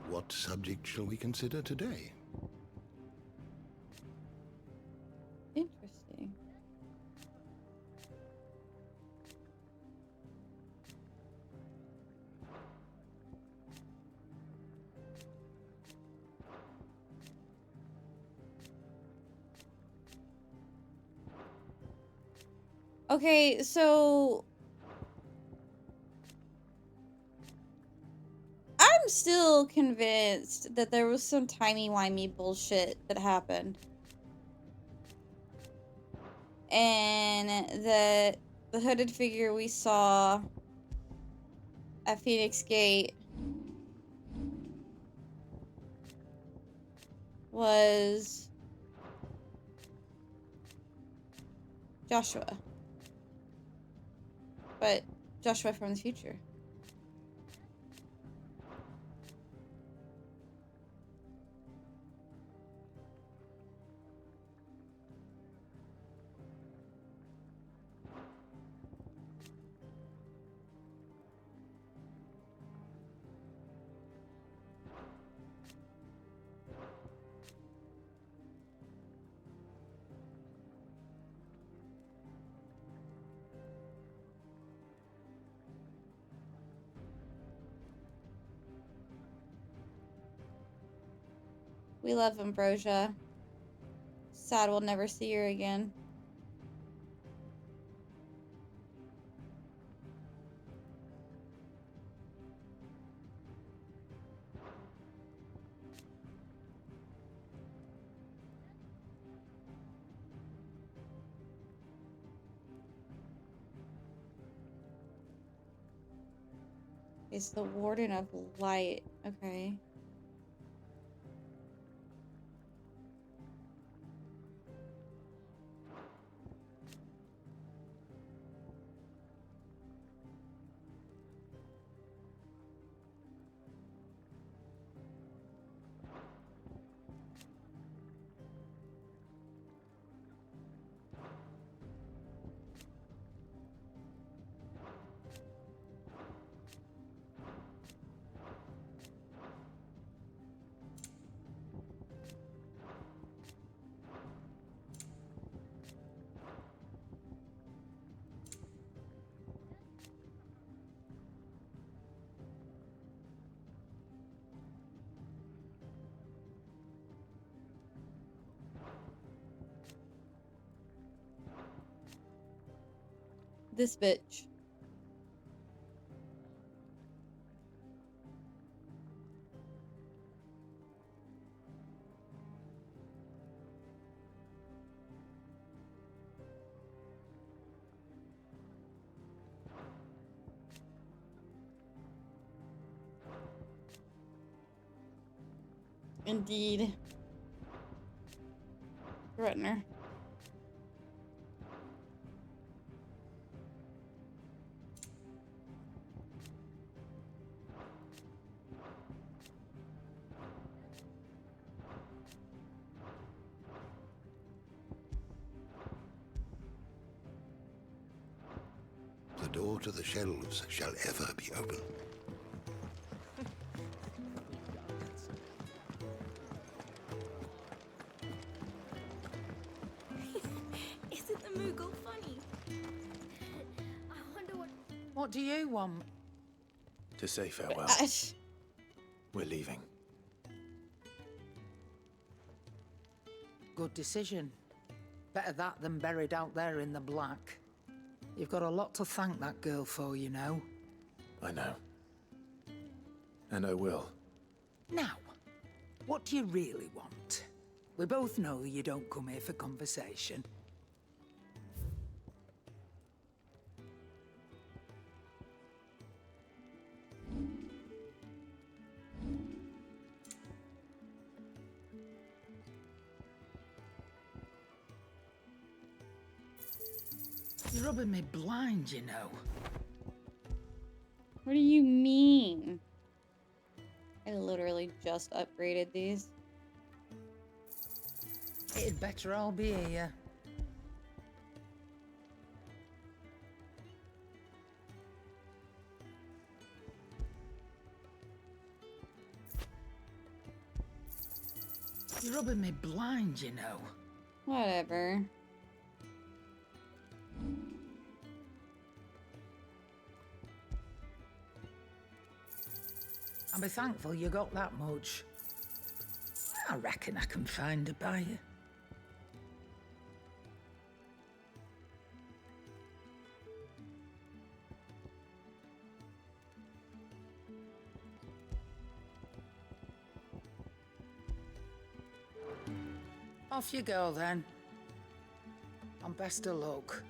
What subject shall we consider today? Interesting. Okay, so I'm still convinced that there was some timey-wimey bullshit that happened. And that the hooded figure we saw at Phoenix Gate was Joshua. But Joshua from the future. We love Ambrosia. Sad we'll never see her again. It's the Warden of Light. Okay. this bitch. Indeed. Threaten her. The door to the shelves shall ever be open. Isn't the Moogle funny? I wonder what... What do you want? To say farewell. We're leaving. Good decision. Better that than buried out there in the black. You've got a lot to thank that girl for, you know. I know. And I will. Now, what do you really want? We both know you don't come here for conversation. You're rubbing me blind, you know. What do you mean? I literally just upgraded these. It'd better all be here. You're rubbing me blind, you know. Whatever. I'll be thankful you got that much. I reckon I can find a buyer. Off you go then. And best of luck.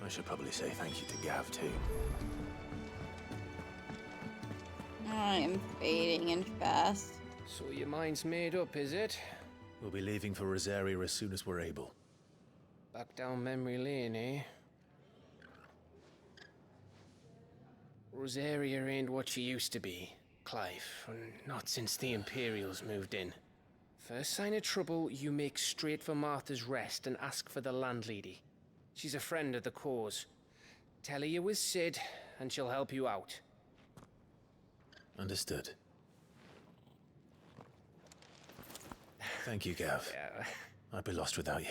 I should probably say thank you to Gav, too. I am fading in fast. So your mind's made up, is it? We'll be leaving for Rosaria as soon as we're able. Back down memory lane, eh? Rosaria ain't what she used to be, Clive. Not since the Imperials moved in. First sign of trouble, you make straight for Martha's Rest and ask for the landlady. She's a friend of the cause. Tell her you was Sid, and she'll help you out. Understood. Thank you, Gav. Yeah. I'd be lost without you.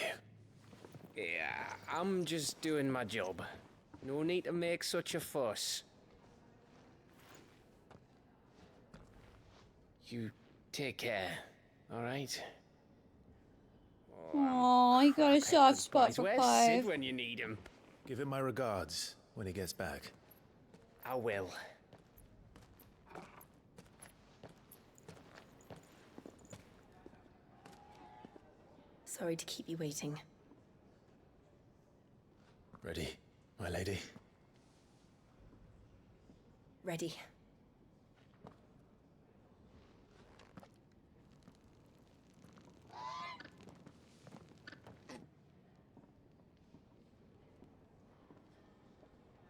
Yeah, I'm just doing my job. No need to make such a fuss. You take care, all right? Oh, he got a soft spot for Where's Clive. Sid when you need him? Give him my regards when he gets back. I will. Sorry to keep you waiting. Ready, my lady? Ready.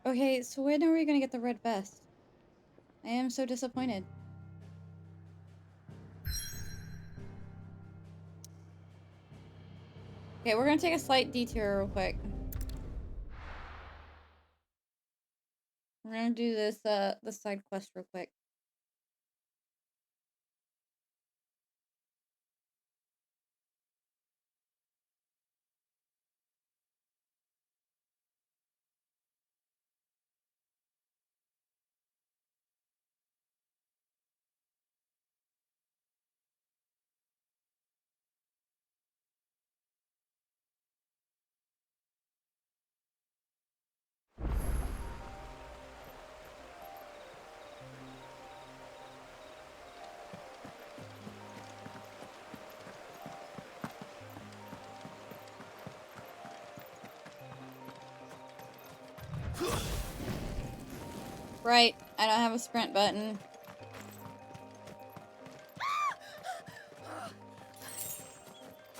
Okay, so when are we gonna get the red vest? I am so disappointed. Okay, we're gonna take a slight detour real quick. We're gonna do this side quest real quick. Right, I don't have a sprint button.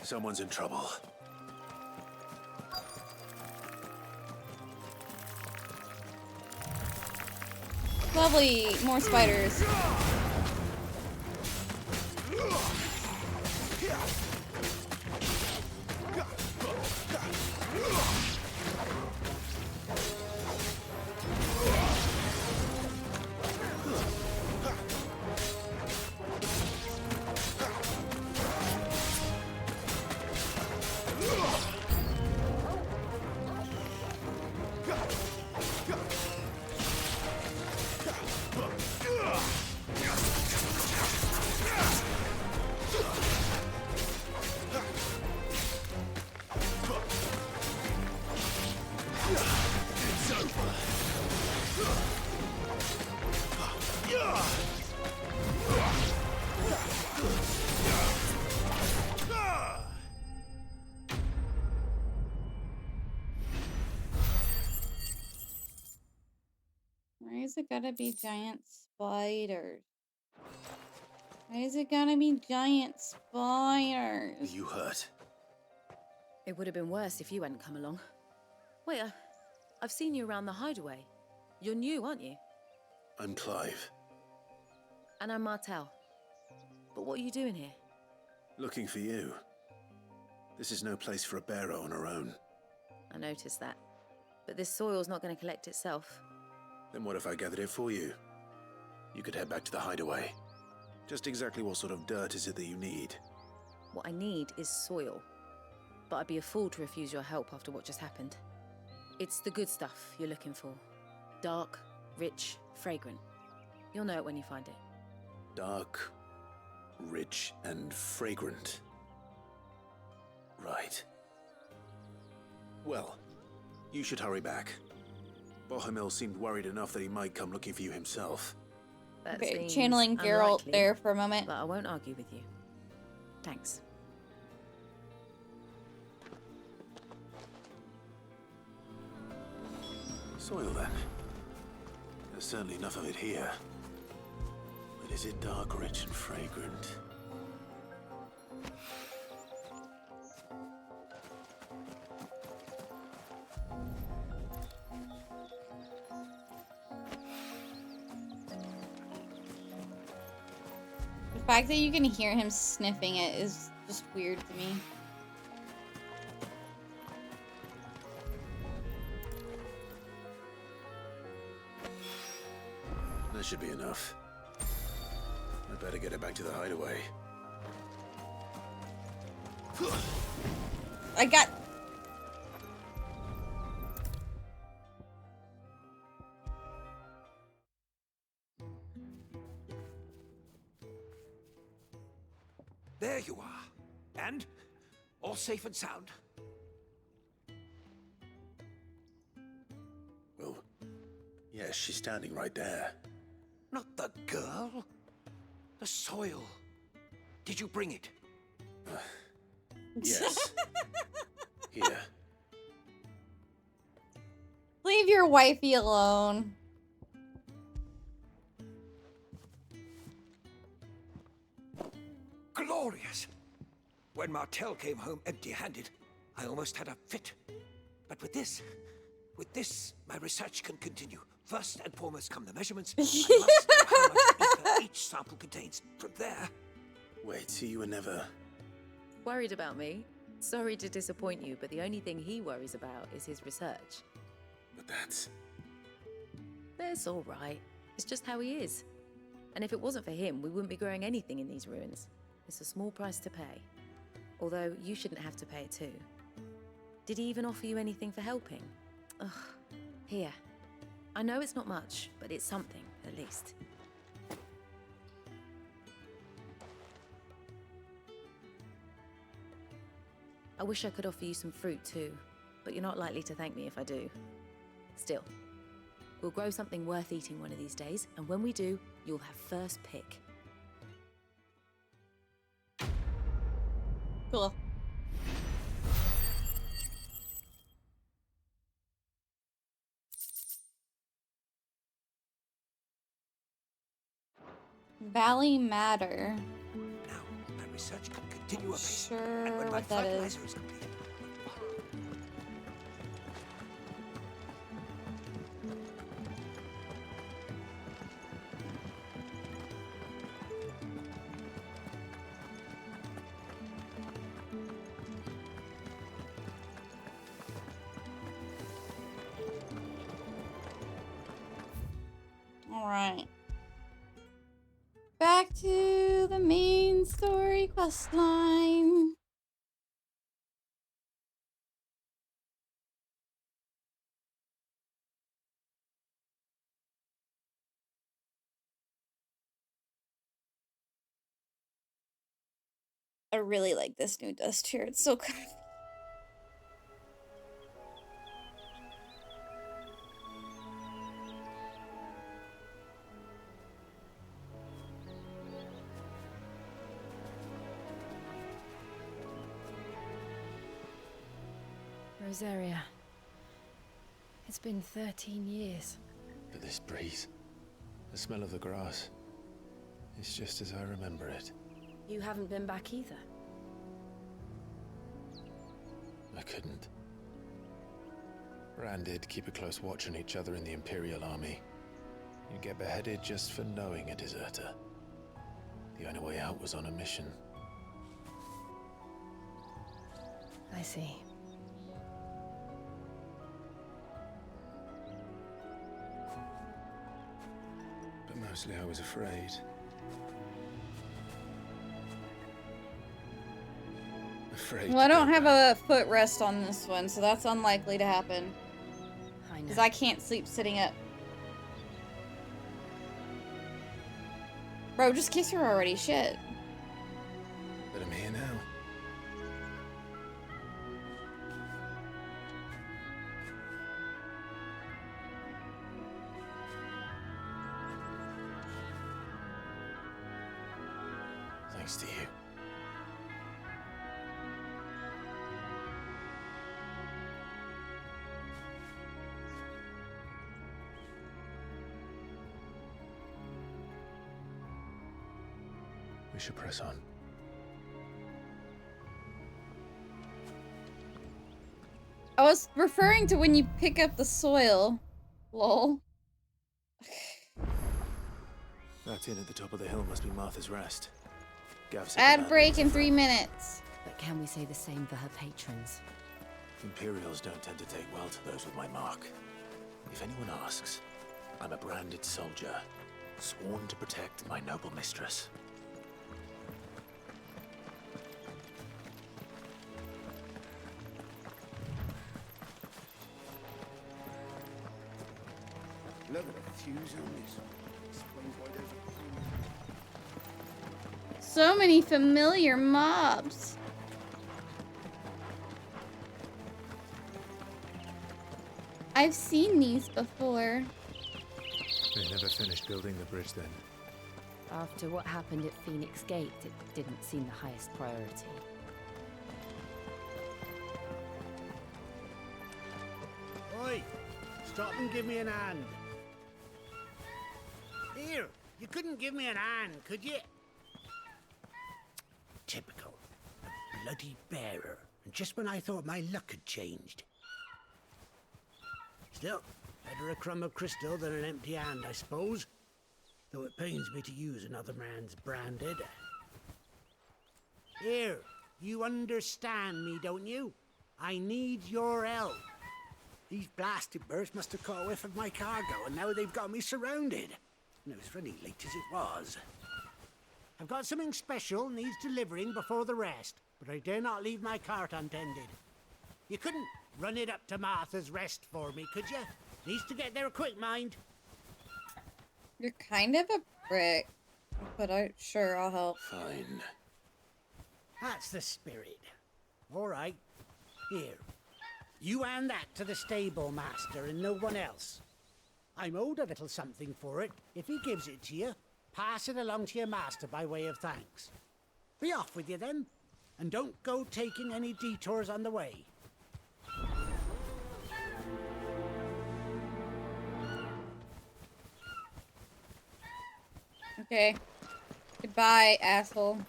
Someone's in trouble. Lovely, more spiders. Why is it gotta be giant spiders? Why is it gotta be giant spiders? Are you hurt? It would have been worse if you hadn't come along. Wait, I've seen you around the hideaway. You're new, aren't you? I'm Clive. And I'm Martel. But what are you doing here? Looking for you. This is no place for a bearer on her own. I noticed that. But this soil's not going to collect itself. Then what if I gathered it for you? You could head back to the hideaway. Just exactly what sort of dirt is it that you need? What I need is soil. But I'd be a fool to refuse your help after what just happened. It's the good stuff you're looking for. Dark, rich, fragrant. You'll know it when you find it. Dark, rich, and fragrant. Right. Well, you should hurry back. Bohemil seemed worried enough that he might come looking for you himself. That Okay, seems channeling Geralt unlikely, there for a moment. But I won't argue with you. Thanks. Soil, then. There's certainly enough of it here. But is it dark, rich, and fragrant? The fact that you can hear him sniffing it is just weird to me. That should be enough. I better get it back to the hideaway. I got... There you are. And? All safe and sound? Well, yes, she's standing right there. Not the girl. The soil. Did you bring it? Yes. Here. Leave your wifey alone. Glorious! When Martel came home empty-handed, I almost had a fit. But with this, my research can continue. First and foremost come the measurements. I must know how much ether each sample contains. From there... Wait, so you were never... Worried about me? Sorry to disappoint you, but the only thing he worries about is his research. But that's... That's all right. It's just how he is. And if it wasn't for him, we wouldn't be growing anything in these ruins. It's a small price to pay. Although, you shouldn't have to pay it too. Did he even offer you anything for helping? Ugh. Here. I know it's not much, but it's something, at least. I wish I could offer you some fruit too, but you're not likely to thank me if I do. Still, we'll grow something worth eating one of these days, and when we do, you'll have first pick. Cool. Valley Matter. Now, my research can continue apace. Sure And when my what that is. fertilizer is complete, Alright. Back to the main story quest line. I really like this new dust here. It's so comfy. Rosaria. It's been 13 years. But this breeze, the smell of the grass, it's just as I remember it. You haven't been back either. I couldn't. Rand did keep a close watch on each other in the Imperial Army. You'd get beheaded just for knowing a deserter. The only way out was on a mission. I see. But mostly I was afraid. Well, I don't have a footrest on this one, so that's unlikely to happen. I know. Because I can't sleep sitting up. Bro, just kiss her already. Shit. But I'm here now. Thanks to you. We should press on. I was referring to when you pick up the soil. Lol. That inn at the top of the hill must be Martha's Rest. Gav said the Ad man break was in a 3 minutes. But can we say the same for her patrons? Imperials don't tend to take well to those with my mark. If anyone asks, I'm a branded soldier, sworn to protect my noble mistress. look at the fuse on this. Explains why there's a So many familiar mobs. I've seen these before. They never finished building the bridge then. After what happened at Phoenix Gate, it didn't seem the highest priority. Oi! Stop and give me an hand. Here, you couldn't give me an hand, could you? Typical. A bloody bearer. And just when I thought my luck had changed. Still, better a crumb of crystal than an empty hand, I suppose. Though it pains me to use another man's branded. Here, you understand me, don't you? I need your help. These blasted birds must have caught a whiff of my cargo, and now they've got me surrounded. And it was really late as it was. I've got something special needs delivering before the rest, but I dare not leave my cart untended. You couldn't run it up to Martha's Rest for me, could you? Needs to get there quick, mind. You're kind of a prick, but sure, I'll help. Fine. That's the spirit. All right. Here. You hand that to the stable master and no one else. I'm owed a little something for it. If he gives it to you, pass it along to your master by way of thanks. Be off with you then, and don't go taking any detours on the way. Okay. Goodbye, asshole.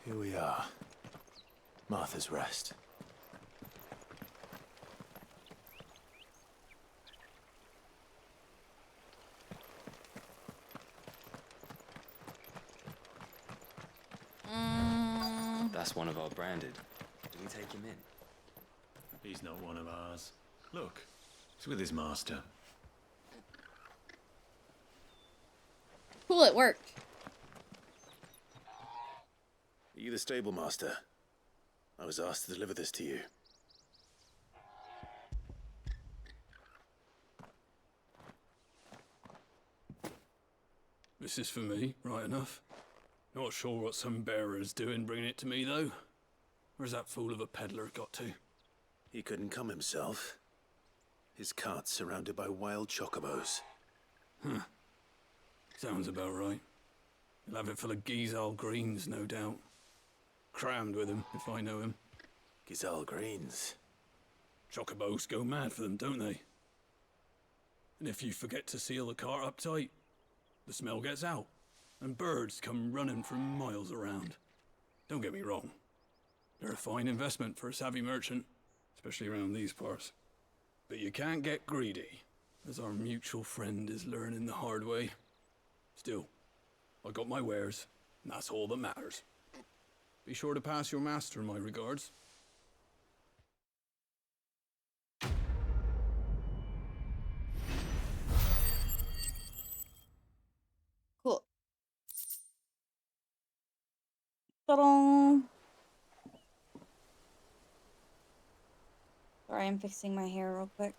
Here we are. Martha's Rest. That's one of our branded. Do we take him in? He's not one of ours. Look, he's with his master. Cool, it worked. Are you the stable master? I was asked to deliver this to you. This is for me, right enough. Not sure what some bearer's doing bringing it to me, though. Where's that fool of a peddler got to? He couldn't come himself. His cart's surrounded by wild chocobos. Huh. Sounds about right. He'll have it full of Gizal greens, no doubt. Crammed with him, if I know him. Gizal greens? Chocobos go mad for them, don't they? And if you forget to seal the cart up tight, the smell gets out, and birds come running from miles around. Don't get me wrong. They're a fine investment for a savvy merchant, especially around these parts. But you can't get greedy, as our mutual friend is learning the hard way. Still, I got my wares, and that's all that matters. Be sure to pass your master my regards. Cool. Ta-da. Sorry, I'm fixing my hair real quick.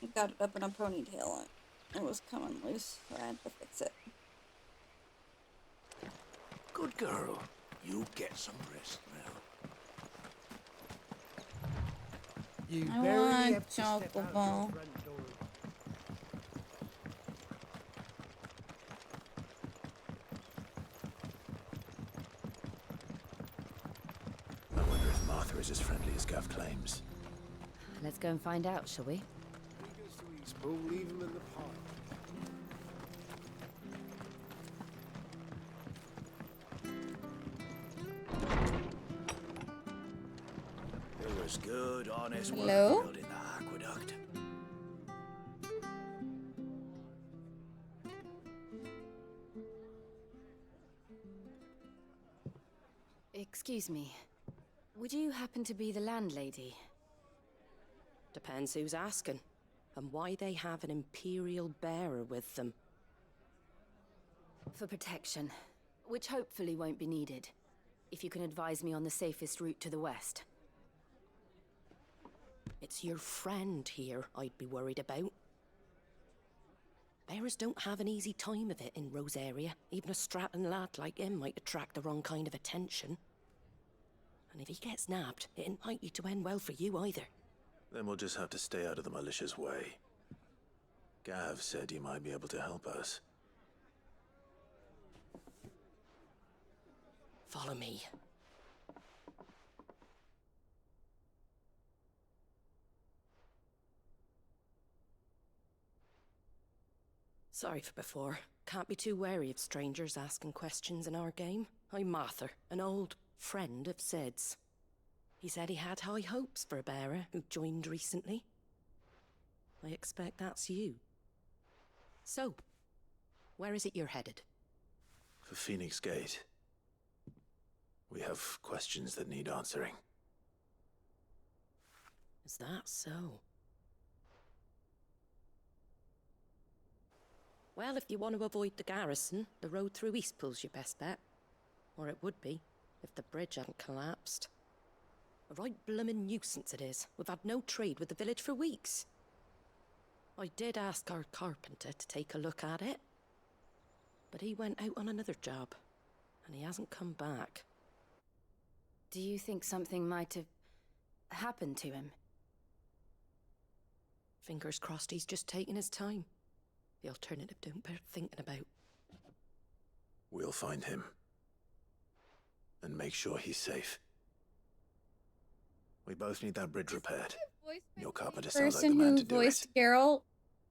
I got it up in a ponytail and it was coming loose, so I had to fix it. Good girl. You get some rest now. You I barely want have to step out of your chocolate. front door. I wonder if Martha is as friendly as Gav claims. Let's go and find out, shall we? We'll leave him in the pot. There was good, honest Hello? work building the aqueduct. Excuse me. Would you happen to be the landlady? Depends who's asking, and why they have an Imperial bearer with them. For protection, which hopefully won't be needed. If you can advise me on the safest route to the west. It's your friend here I'd be worried about. Bearers don't have an easy time of it in Rose area. Even a Stratton lad like him might attract the wrong kind of attention. And if he gets nabbed, it ain't likely to end well for you either. Then we'll just have to stay out of the malicious way. Gav said he might be able to help us. Follow me. Sorry for before. Can't be too wary of strangers asking questions in our game. I'm Martha, an old friend of Sid's. He said he had high hopes for a bearer who joined recently. I expect that's you. So, where is it you're headed? For Phoenix Gate. We have questions that need answering. Is that so? Well, if you want to avoid the garrison, the road through Eastpool's your best bet. Or it would be, if the bridge hadn't collapsed. A right bloomin' nuisance it is. We've had no trade with the village for weeks. I did ask our carpenter to take a look at it. But he went out on another job, and he hasn't come back. Do you think something might have happened to him? Fingers crossed he's just taking his time. The alternative don't bear thinking about. We'll find him. And make sure he's safe. We both need that bridge repaired. Your carpenter sounds like the Person man who to do it. voiced Geralt.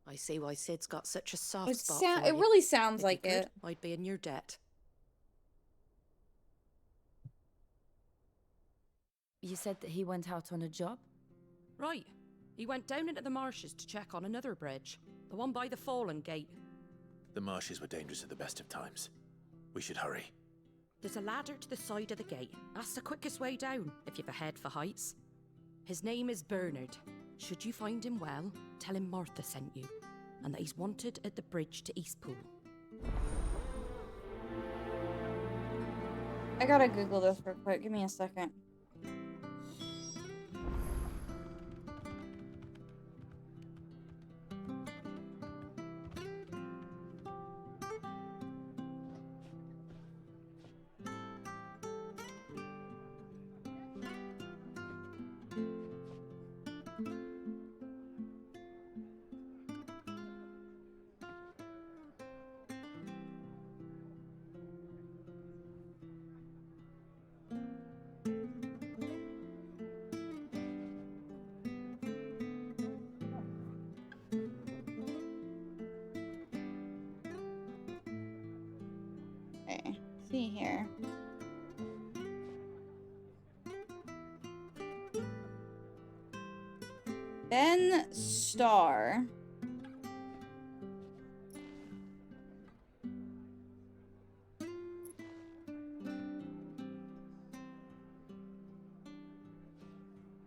I see why Sid's got such a soft It, spot for it you. really sounds If like you could, it. I'd be in your debt. You said that he went out on a job? Right. He went down into the marshes to check on another bridge. The one by the Fallen Gate. The marshes were dangerous at the best of times. We should hurry. There's a ladder to the side of the gate. That's the quickest way down, if you've a head for heights. His name is Bernard. Should you find him well, tell him Martha sent you, and that he's wanted at the bridge to Eastpool. I gotta Google this real quick. Give me a second. Okay, see here. Ben Starr.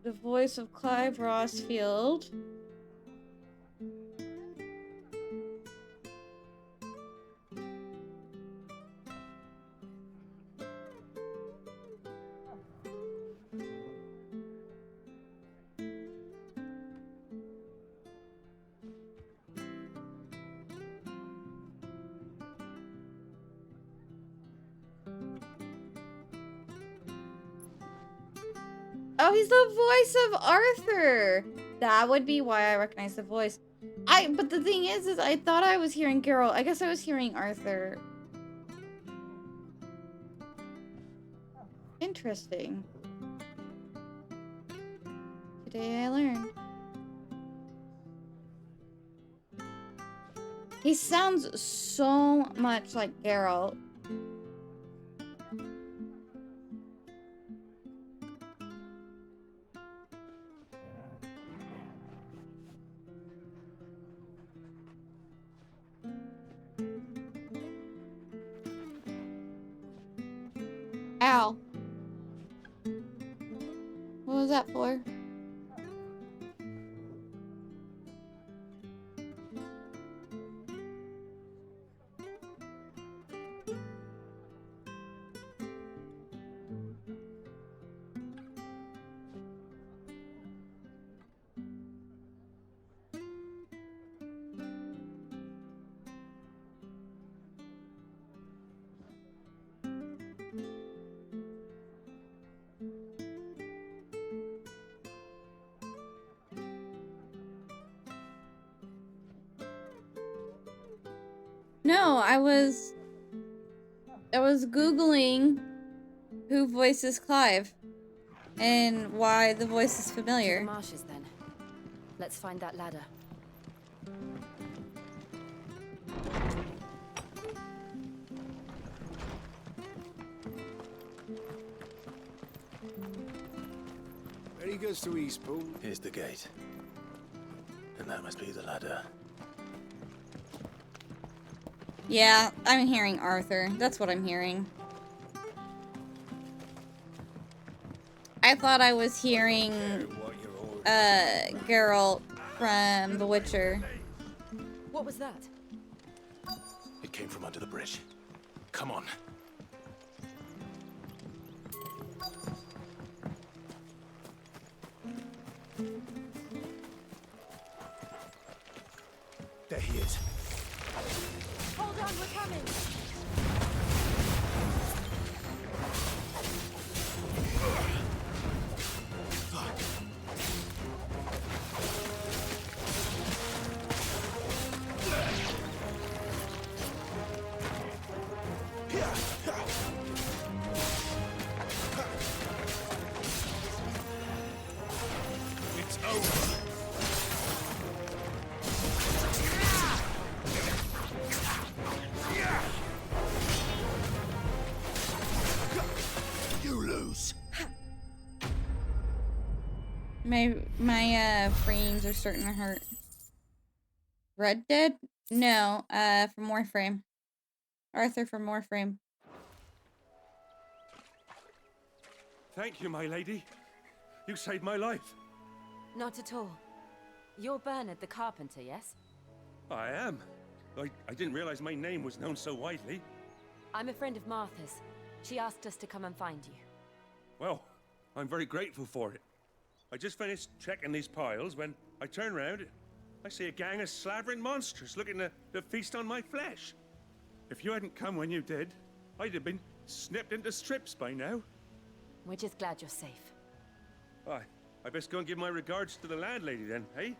The voice of Clive Rossfield. Oh, he's the voice of Arthur. That would be why I recognize the voice. But the thing is I thought I was hearing Geralt. I guess I was hearing Arthur. Interesting. Today I learned. He sounds so much like Geralt. Ow. What was that for? No, I was Googling who voices Clive and why the voice is familiar. To the marshes, then. Let's find that ladder. Where he goes to Eastpool. Here's the gate. And that must be the ladder. Yeah, I'm hearing Arthur. That's what I'm hearing. I thought I was hearing Geralt from The Witcher. What was that? It came from under the bridge. Come on. There he is. Hold on, we're coming! My frames are starting to hurt. Red Dead? No, from Warframe. Arthur from Warframe. Thank you, my lady. You saved my life. Not at all. You're Bernard the carpenter, yes? I am. I didn't realize my name was known so widely. I'm a friend of Martha's. She asked us to come and find you. Well, I'm very grateful for it. I just finished checking these piles when I turn around. I see a gang of slavering monsters looking to feast on my flesh. If you hadn't come when you did, I'd have been snipped into strips by now. We're just glad you're safe. I best go and give my regards to the landlady then, eh?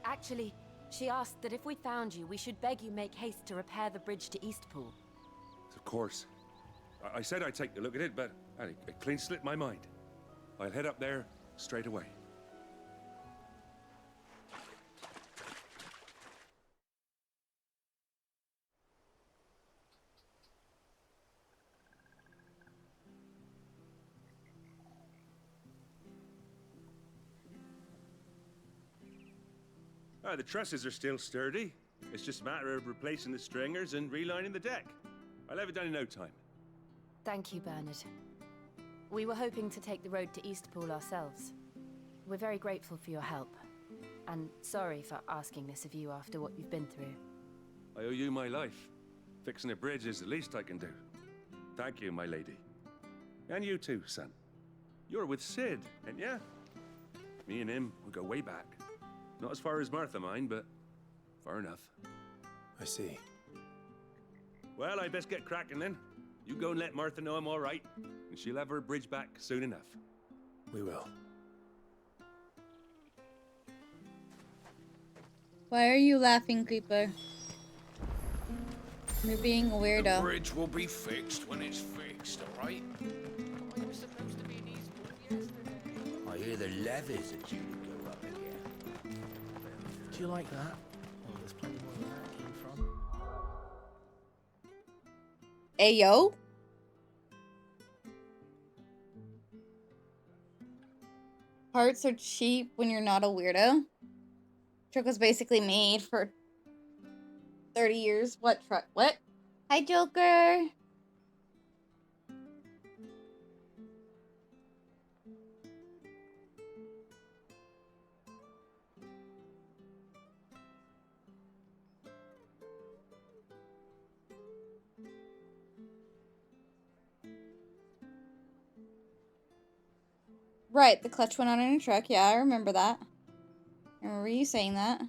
Actually, she asked that if we found you, we should beg you make haste to repair the bridge to Eastpool. Of course. I said I'd take a look at it, but it clean slipped my mind. I'll head up there straight away. The trusses are still sturdy. It's just a matter of replacing the stringers and relining the deck. I'll have it done in no time. Thank you, Bernard. We were hoping to take the road to Eastpool ourselves. We're very grateful for your help. And sorry for asking this of you after what you've been through. I owe you my life. Fixing a bridge is the least I can do. Thank you, my lady. And you too, son. You're with Sid, ain't ya? Me and him, we go way back. Not as far as Martha, mind, but far enough. I see. Well, I best get cracking then. You go and let Martha know I'm all right, and she'll have her bridge back soon enough. We will. Why are you laughing, Creeper? You're being a weirdo. The bridge will be fixed when it's fixed, alright? I was supposed to be in Eastpool yesterday. I hear the levies are due to go up again. Do you like that? Oh, there's plenty more where that came from. Ayo? Parts are cheap when you're not a weirdo. Truck was basically made for 30 years. What truck? What? Hi, Joker. Right, the clutch went on in a truck. Yeah, I remember that. I remember you saying that.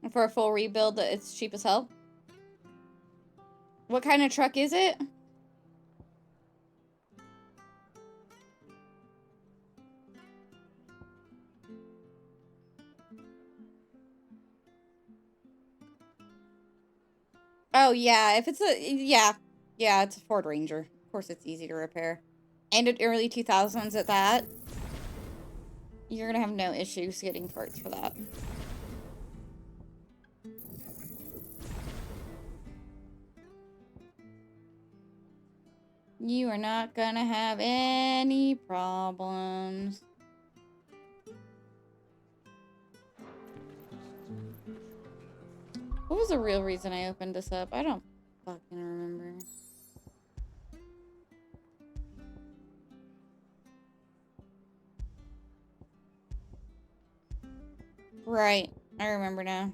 And for a full rebuild, it's cheap as hell. What kind of truck is it? Oh, yeah, if it's yeah, it's a Ford Ranger. Of course it's easy to repair. And at early 2000s at that. You're gonna have no issues getting parts for that. You are not gonna have any problems. What was the real reason I opened this up? I don't fucking remember. Right, I remember now.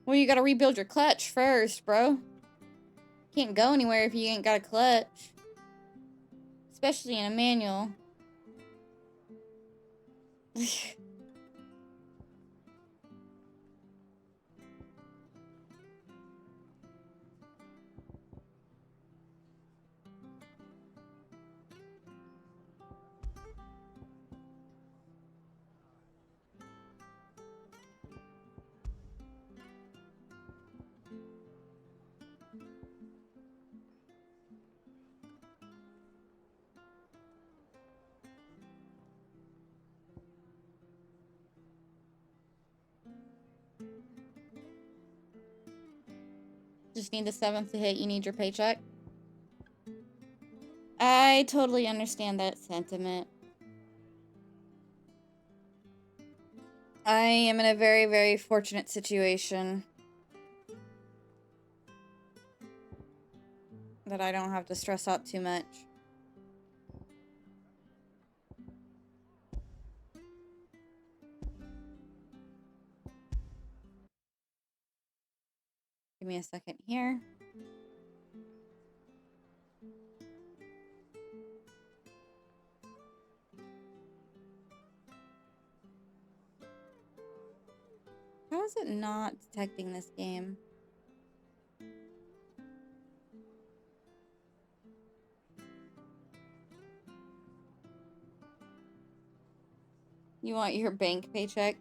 Well, you gotta rebuild your clutch first, bro. Can't go anywhere if you ain't got a clutch. Especially in a manual. Just need the 7th to hit, you need your paycheck. I totally understand that sentiment. I am in a very, very fortunate situation that I don't have to stress out too much. Give me a second here. How is it not detecting this game? You want your bank paycheck?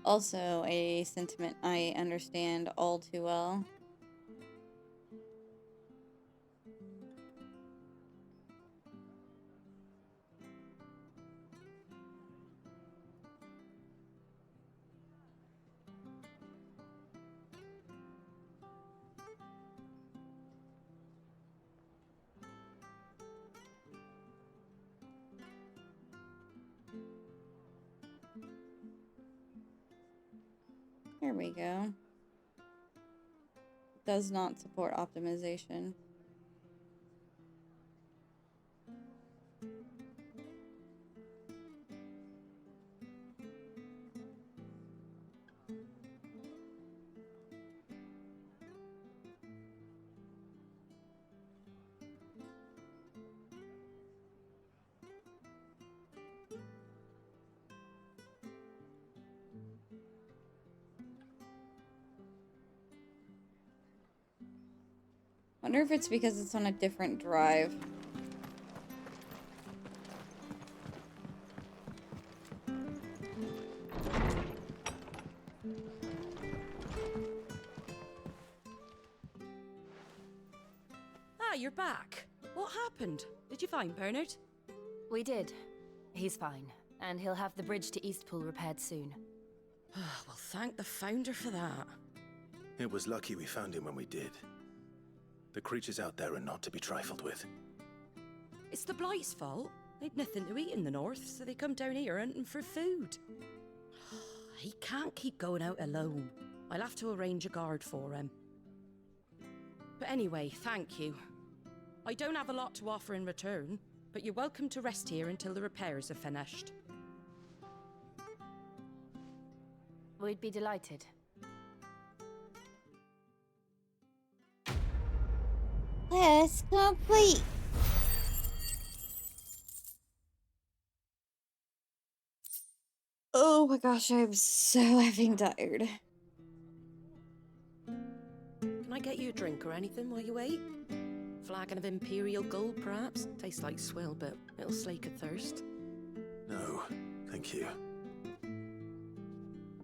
Also a sentiment I understand all too well. There we go. Does not support optimization. Wonder if it's because it's on a different drive. Ah, you're back. What happened? Did you find Bernard? We did. He's fine, and he'll have the bridge to Eastpool repaired soon. Well, thank the Founder for that. It was lucky we found him when we did. The creatures out there are not to be trifled with. It's the Blight's fault. They'd nothing to eat in the north, so they come down here hunting for food. He can't keep going out alone. I'll have to arrange a guard for him. But anyway, thank you. I don't have a lot to offer in return, but you're welcome to rest here until the repairs are finished. We'd be delighted. Quest complete. Oh my gosh, I'm so effing tired. Can I get you a drink or anything while you wait? Flagon of Imperial Gold, perhaps? Tastes like swill, but it'll slake a thirst. No, thank you.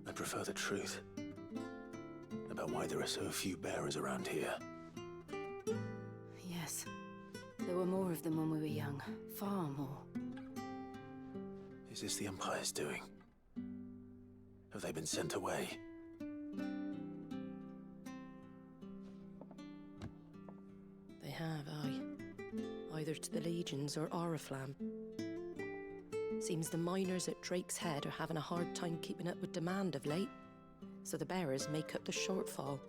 I prefer the truth about why there are so few bearers around here. Yes. There were more of them when we were young. Far more. Is this the Empire's doing? Have they been sent away? They have, aye. Either to the Legions or Oriflamme. Seems the miners at Drake's Head are having a hard time keeping up with demand of late, so the bearers make up the shortfall.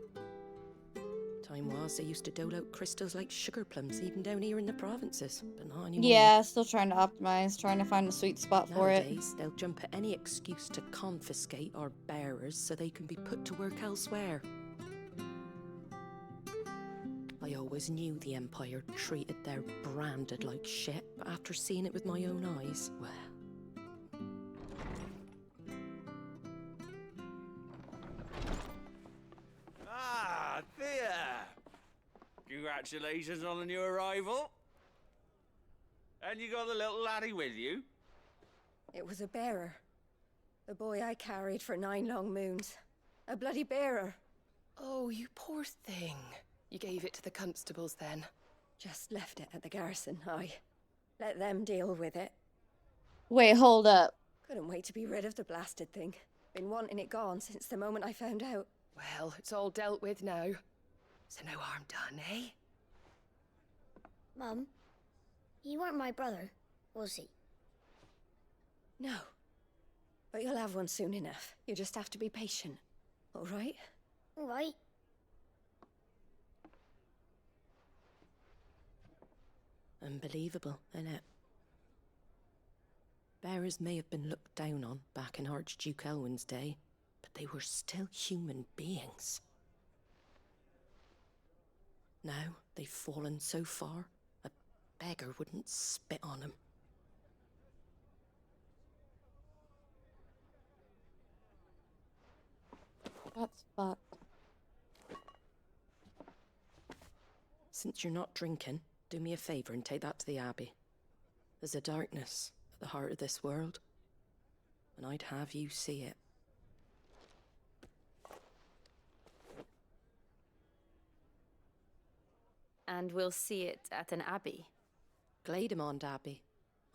Time was, they used to dole out crystals like sugar plums, even down here in the provinces, but not anymore. Yeah, still trying to optimize, trying to find a sweet spot for it. Nowadays, they'll jump at any excuse to confiscate our bearers so they can be put to work elsewhere. I always knew the Empire treated their branded like shit, but after seeing it with my own eyes, well... Ah, Thea! Congratulations on the new arrival. And you got the little laddie with you? It was a bearer. The boy I carried for 9 long moons. A bloody bearer. Oh, you poor thing. You gave it to the constables then? Just left it at the garrison, I. Let them deal with it. Wait, hold up. Couldn't wait to be rid of the blasted thing. Been wanting it gone since the moment I found out. Well, it's all dealt with now. So no harm done, eh? Mum, he weren't my brother, was he? No. But you'll have one soon enough. You just have to be patient. All right? All right. Unbelievable, innit? Bearers may have been looked down on back in Archduke Elwin's day, but they were still human beings. Now they've fallen so far, a beggar wouldn't spit on them. That's fucked. Since you're not drinking, do me a favor and take that to the Abbey. There's a darkness at the heart of this world, and I'd have you see it. And we'll see it at an abbey. Glademond Abbey,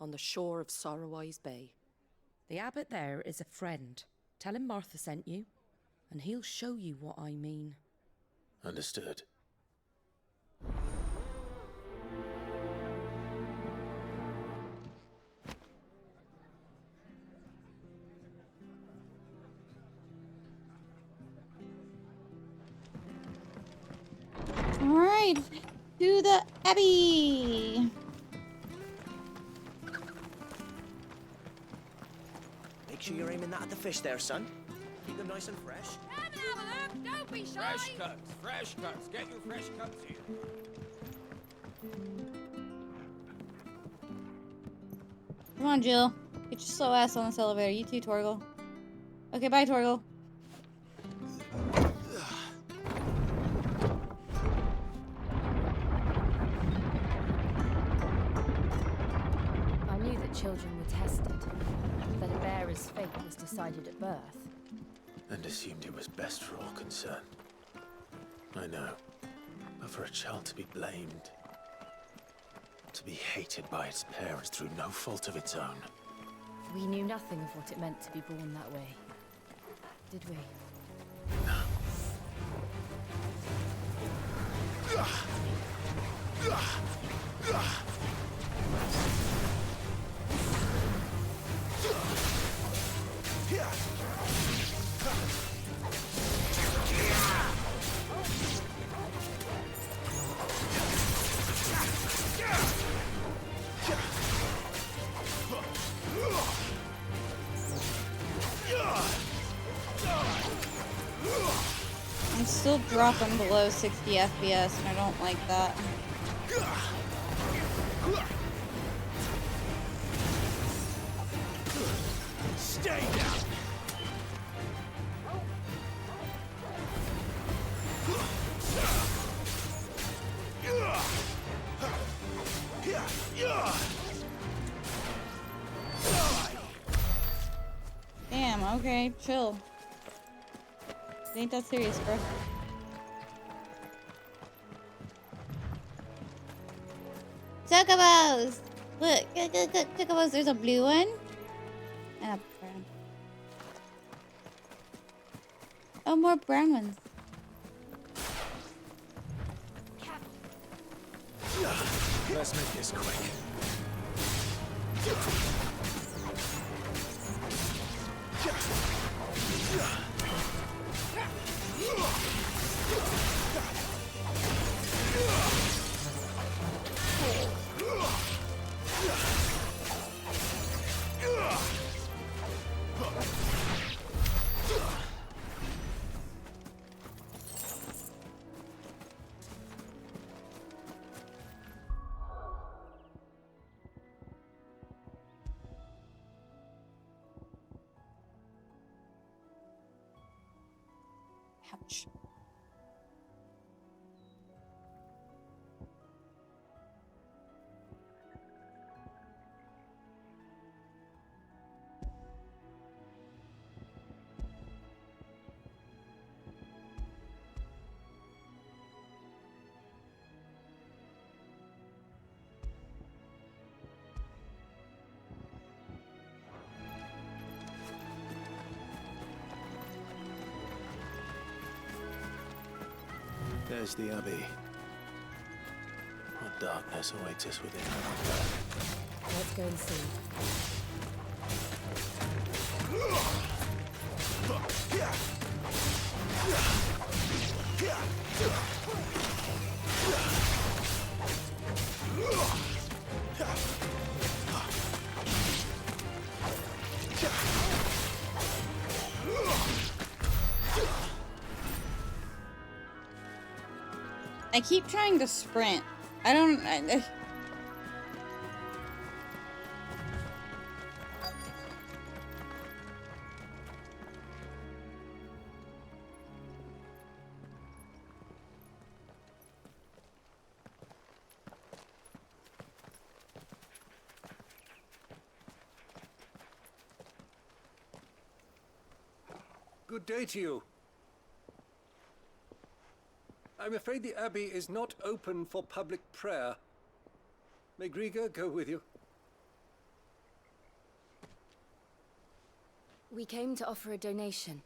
on the shore of Sorrowise Bay. The abbot there is a friend. Tell him Martha sent you, and he'll show you what I mean. Understood. Alright, to the Abbey! Make sure you're aiming that at the fish there, son. Keep them nice and fresh. Come and have a look, don't be shy! Fresh cuts, fresh cuts. Get your fresh cuts here. Come on, Jill. Get your slow ass on this elevator. You too, Torgal. Okay, bye, Torgal. I knew that children were tested, that a bearer's fate was decided at birth. And assumed it was best for all concerned. I know. But for a child to be blamed, to be hated by its parents through no fault of its own. We knew nothing of what it meant to be born that way, did we? I'm still dropping below 60 FPS, and I don't like that. Stay down! Damn, okay, chill. It ain't that serious, bro. Chocobos! Look, look, chocobos. There's a blue one and a brown. Oh, more brown ones. Let's make this quick. Ouch. There's the Abbey. What darkness awaits us within? Let's go and see. I keep trying to sprint. I don't... Good day to you. I'm afraid the Abbey is not open for public prayer. May Griga go with you? We came to offer a donation.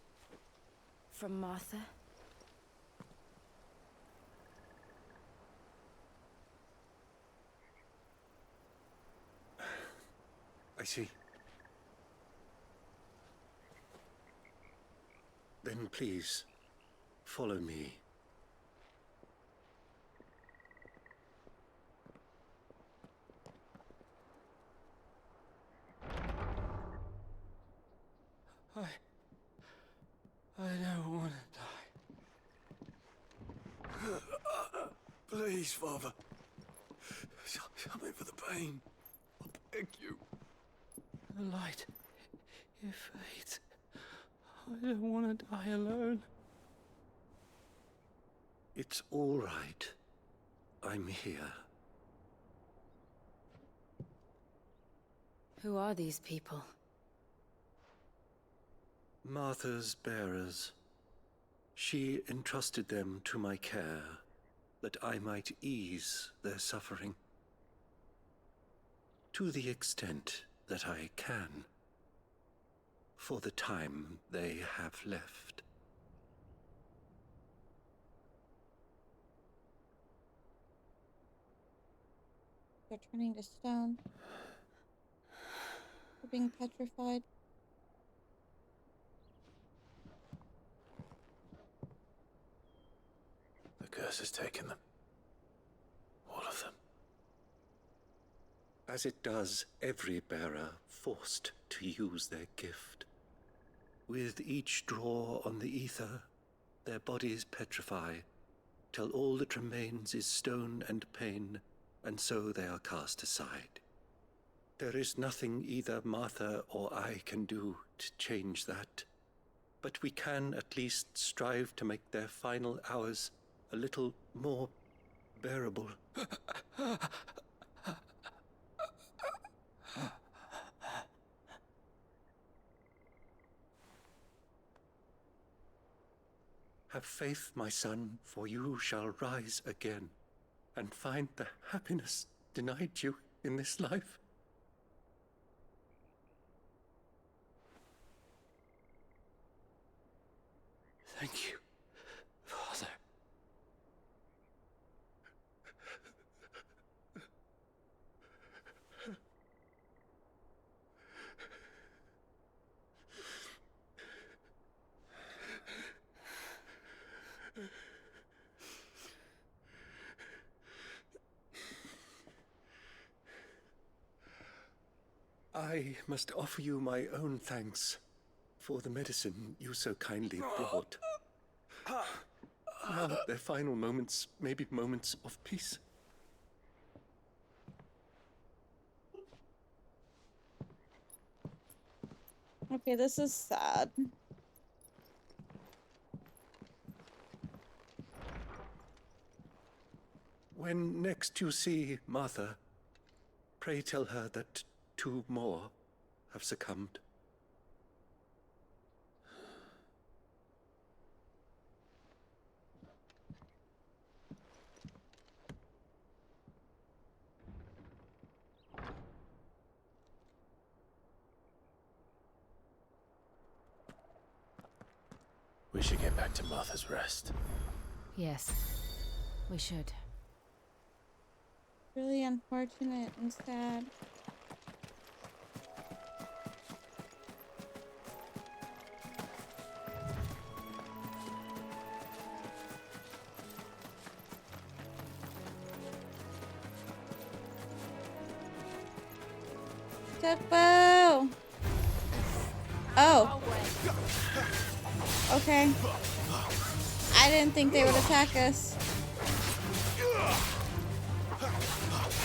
From Martha. I see. Then please, follow me. I don't want to die. Please, Father. Something for the pain. I beg you. The light. It fades. I don't want to die alone. It's all right. I'm here. Who are these people? Martha's bearers. She entrusted them to my care, that I might ease their suffering. To the extent that I can. For the time they have left. They're turning to stone. They're being petrified. The curse has taken them. All of them. As it does every bearer forced to use their gift. With each draw on the ether, their bodies petrify, till all that remains is stone and pain, and so they are cast aside. There is nothing either Martha or I can do to change that, but we can at least strive to make their final hours a little more bearable. Have faith, my son, for you shall rise again, and find the happiness denied you in this life. Thank you, Father. I must offer you my own thanks for the medicine you so kindly brought. Now their final moments may be moments of peace. Okay, this is sad. When next you see Martha, pray tell her that 2 more have succumbed. We should get back to Martha's Rest. Yes. We should. Really unfortunate and sad. Tugboat! Oh. Okay. I didn't think they would attack us.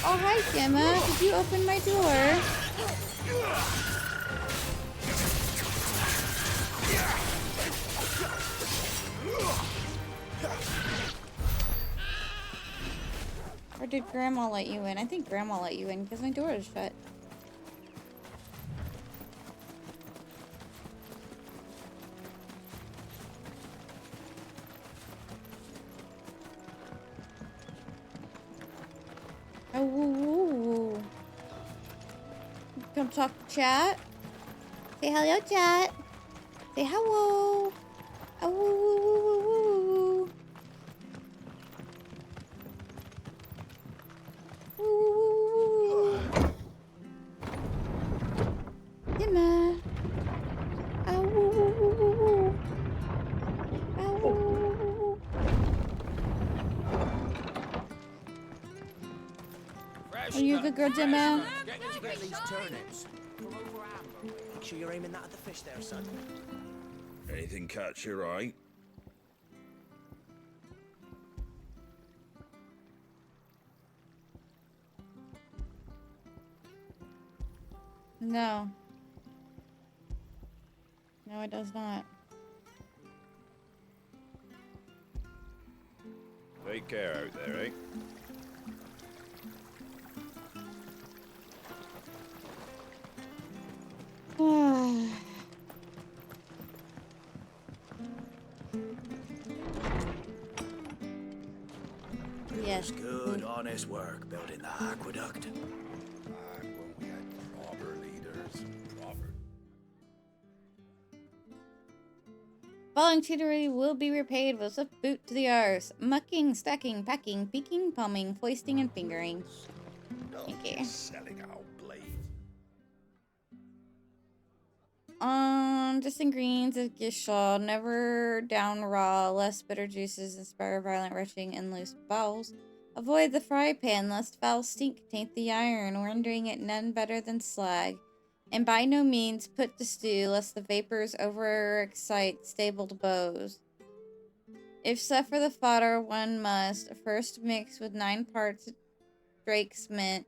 Oh, hi, Gemma. Did you open my door? Or did Grandma let you in? I think Grandma let you in because my door is shut. Oh, woo, woo, woo. Come talk to chat. Say hello, chat. Say hello. Oh, woo, woo, woo, woo, woo. Woo, woo, woo, woo. Dimmer. Oh, woo, woo, woo, woo, woo. Oh, woo, woo, woo, woo. Are you a good girl, Gemma? Get these turnips. Come over Amber. Make sure you're aiming that at the fish there, son. Anything catch your eye? No. No, it does not. Take care out there, eh? Yes. Good, honest work building the aqueduct. Back when we had proper leaders. Proper. Following tutory will be repaid with a boot to the arse. Mucking, stacking, packing, peeking, palming, foisting, and fingering. Okay. Selling out blades. Distant greens of Gishaw, never down raw, less bitter juices inspire violent retching and loose bowels. Avoid the fry pan, lest foul stink taint the iron, rendering it none better than slag. And by no means put to stew, lest the vapors overexcite stabled bows. If suffer the fodder, one must first mix with 9 parts Drake's mint,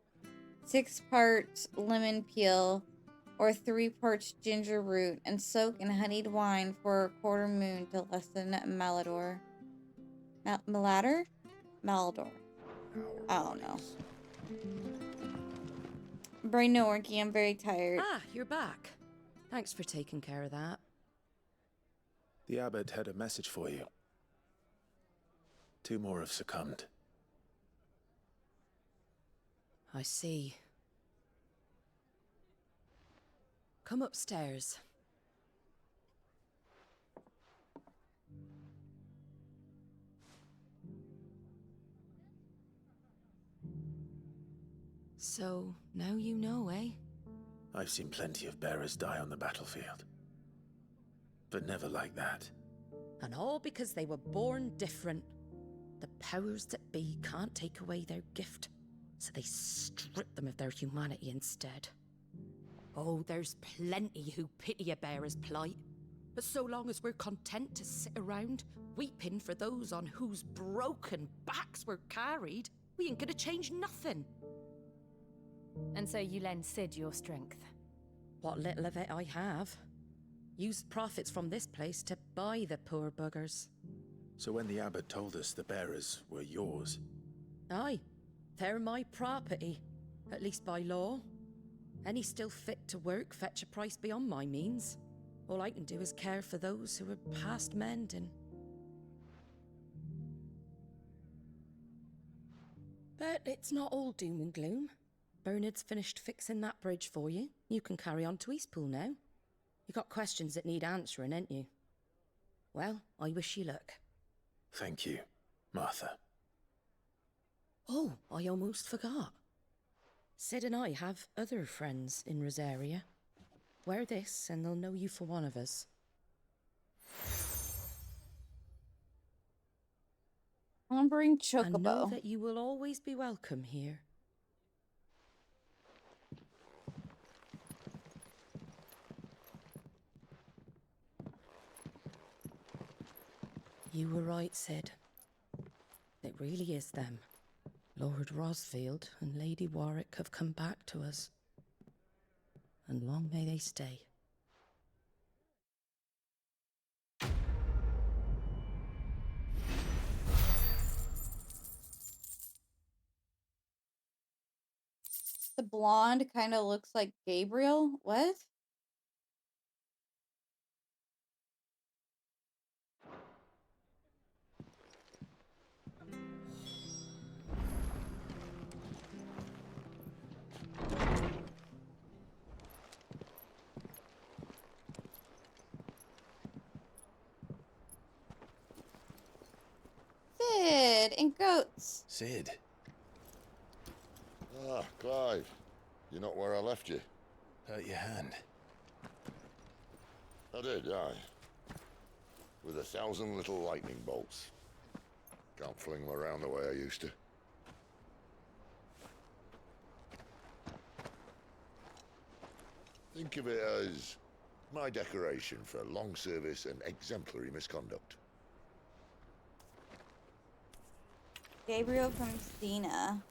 6 parts lemon peel, or 3 parts ginger root, and soak in honeyed wine for a quarter moon to lessen malodor. Malador? Malador. I don't know. Brain no working, I'm very tired. Ah, you're back. Thanks for taking care of that. The abbot had a message for you. 2 more have succumbed. I see. Come upstairs. So, now you know, eh? I've seen plenty of bearers die on the battlefield. But never like that. And all because they were born different. The powers that be can't take away their gift, so they strip them of their humanity instead. Oh, there's plenty who pity a bearer's plight. But so long as we're content to sit around, weeping for those on whose broken backs we're carried, we ain't gonna change nothing. And so you lend Sid your strength? What little of it I have. Used profits from this place to buy the poor buggers. So when the abbot told us the bearers were yours... Aye, they're my property, at least by law. Any still fit to work fetch a price beyond my means. All I can do is care for those who are past mending. But it's not all doom and gloom. Bernard's finished fixing that bridge for you. You can carry on to Eastpool now. You got questions that need answering, ain't you? Well, I wish you luck. Thank you, Martha. Oh, I almost forgot. Sid and I have other friends in Rosaria. Wear this and they'll know you for one of us. Lumbering And know chocobo. that you will always be welcome here. You were right, Sid. It really is them. Lord Rosfield and Lady Warwick have come back to us. And long may they stay. The blonde kind of looks like Gabriel. What? Sid and goats. Sid. Ah, Clive. You're not where I left you. Hurt your hand. I did, aye. With 1,000 little lightning bolts. Can't fling them around the way I used to. Think of it as my decoration for long service and exemplary misconduct. Gabriel from Stina.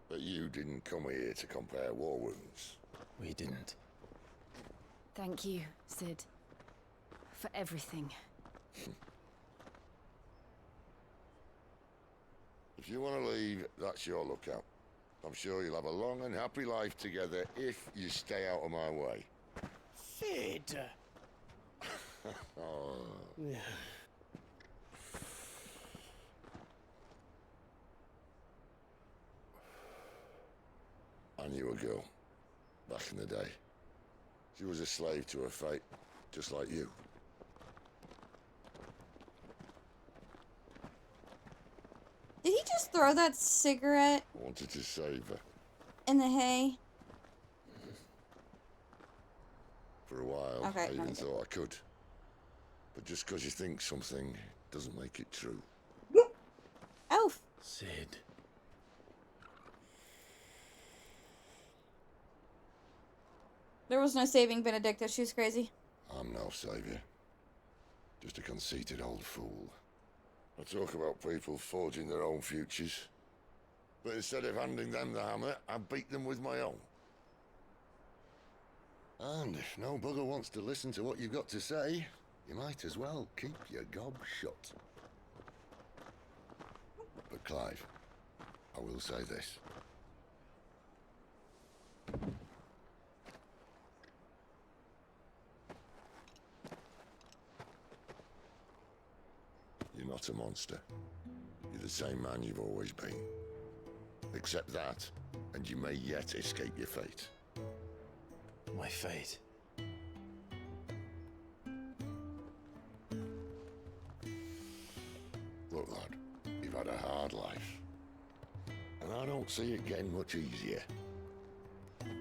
But you didn't come here to compare war wounds. We didn't. Thank you, Sid. For everything. If you want to leave, that's your lookout. I'm sure you'll have a long and happy life together if you stay out of my way. Sid! Oh. I knew a girl, back in the day. She was a slave to her fate, just like you. Did he just throw that cigarette I wanted to save her. in the hay? For a while, Okay, I even okay. thought I could. But just because you think something doesn't make it true. Elf. Sid. There was no saving Benedicta. She was crazy. I'm no savior. Just a conceited old fool. I talk about people forging their own futures. But instead of handing them the hammer, I beat them with my own. And if no bugger wants to listen to what you've got to say, you might as well keep your gob shut. But Clive, I will say this. You're not a monster. You're the same man you've always been. Accept that, and you may yet escape your fate. My fate. Look, lad, you've had a hard life. And I don't see it getting much easier. You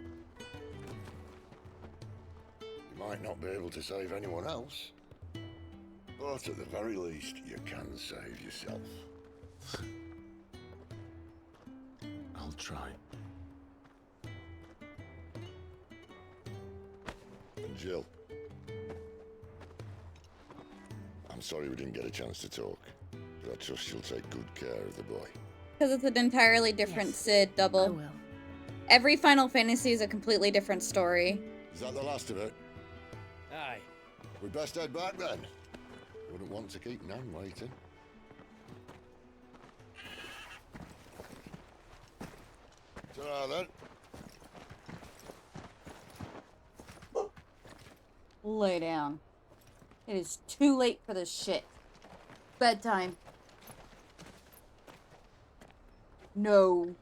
might not be able to save anyone else, but at the very least, you can save yourself. I'll try. And Jill, I'm sorry we didn't get a chance to talk, but I trust she'll take good care of the boy. Because it's an entirely different Sid double. I will. Every Final Fantasy is a completely different story. Is that the last of it? Aye. We'd best head back then. Wouldn't want to keep Nan waiting. Ta-ra then. Lay down. It is too late for this shit. Bedtime. No.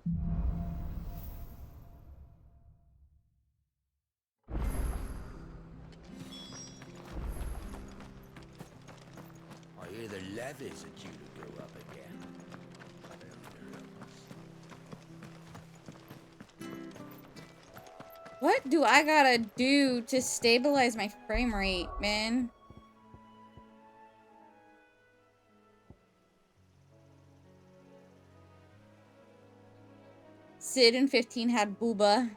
of the leathers are due to grow up again. What do I gotta do to stabilize my frame rate, man? Sid in 15 had Booba.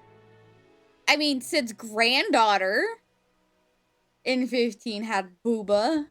I mean, Sid's granddaughter in 15 had Booba.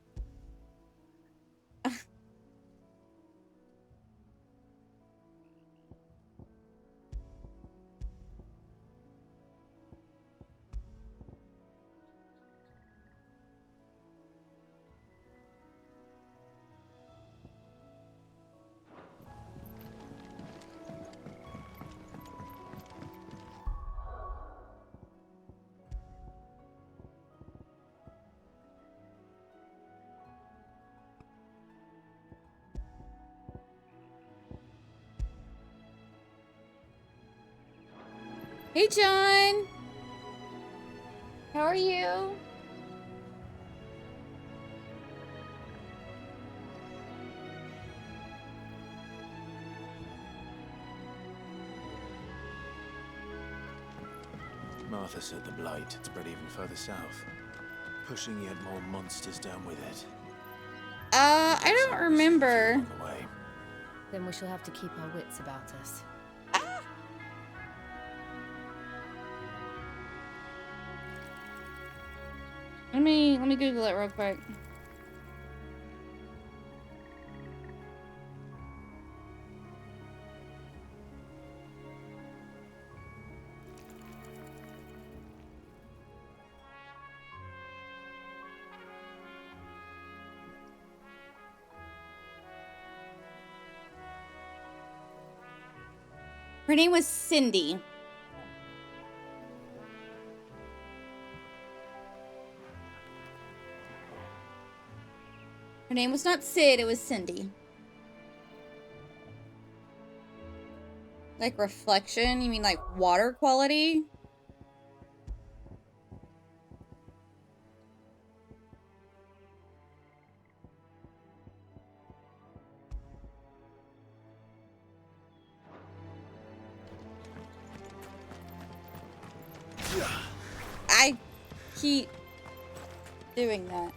Hey, John. How are you? Martha said the blight had spread even further south, pushing yet more monsters down with it. I don't remember. Then we shall have to keep our wits about us. Let me Google it real quick. Her name was Cindy. Her name was not Sid, it was Cindy. Like reflection? You mean like water quality? I keep doing that.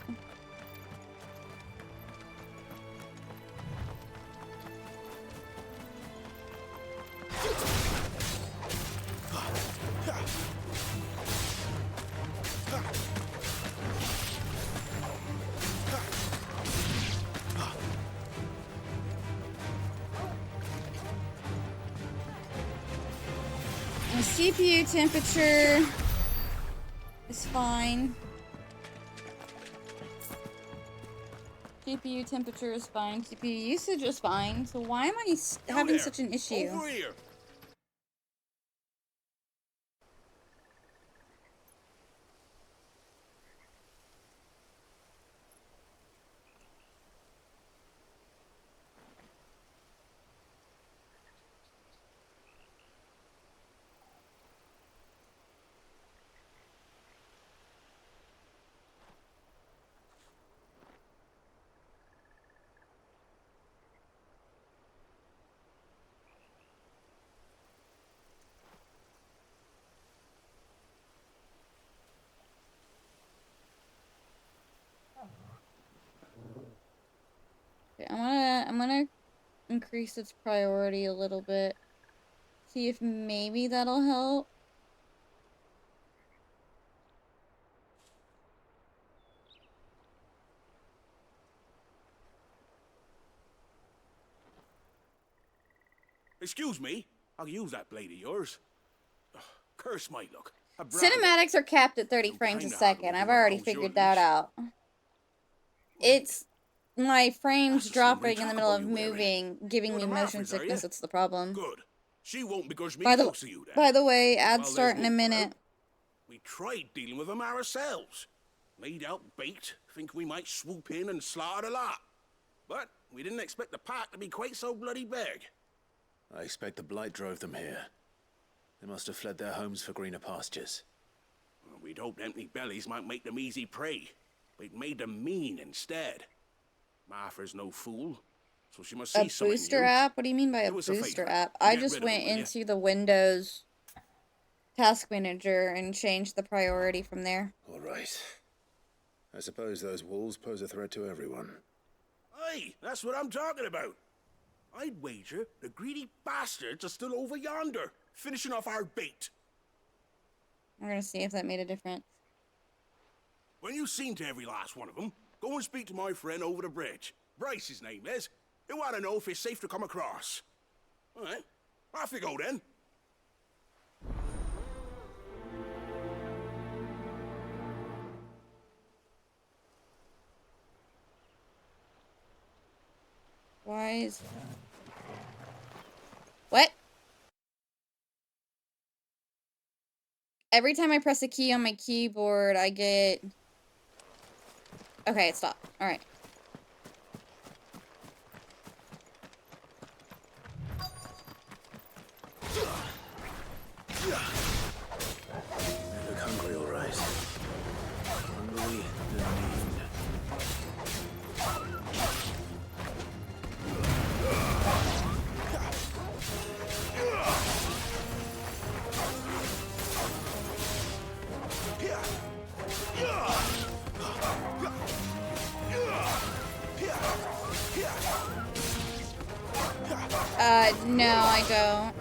The CPU temperature is fine. GPU temperature is fine. CPU usage is fine. So why am I having such an issue? Over here. Okay, I'm gonna increase its priority a little bit. See if maybe that'll help. Excuse me. I'll use that blade of yours. Ugh, curse my luck. Cinematics are capped at 30 frames a second. I've already figured that out. It's my frames dropping in the middle of moving, giving me motion sickness. That's the problem. Good. She won't begrudge me By close to you then. the way, ads Well, start in a there's one minute. We tried dealing with them ourselves. Laid out bait, think we might swoop in and slaughter the lot. But we didn't expect the pack to be quite so bloody big. I expect the blight drove them here. They must have fled their homes for greener pastures. Well, we'd hoped empty bellies might make them easy prey, but it made them mean instead. Martha's no fool, so she must A see something booster new. app? What do you mean by a Do us a booster favour app? and I get just rid of went it, will ya? into the Windows task manager and changed the priority from there. All right. I suppose those wolves pose a threat to everyone. Aye, that's what I'm talking about. I'd wager the greedy bastards are still over yonder, finishing off our bait. We're gonna see if that made a difference. When you've seen to every last one of them, go and speak to my friend over the bridge. Bryce, his name is. He'll want to know if it's safe to come across. All right, off you go then. Why is... What? Every time I press a key on my keyboard, I get... Okay, it stopped. Alright. You look hungry, all right. Hungry and mean. No, I don't.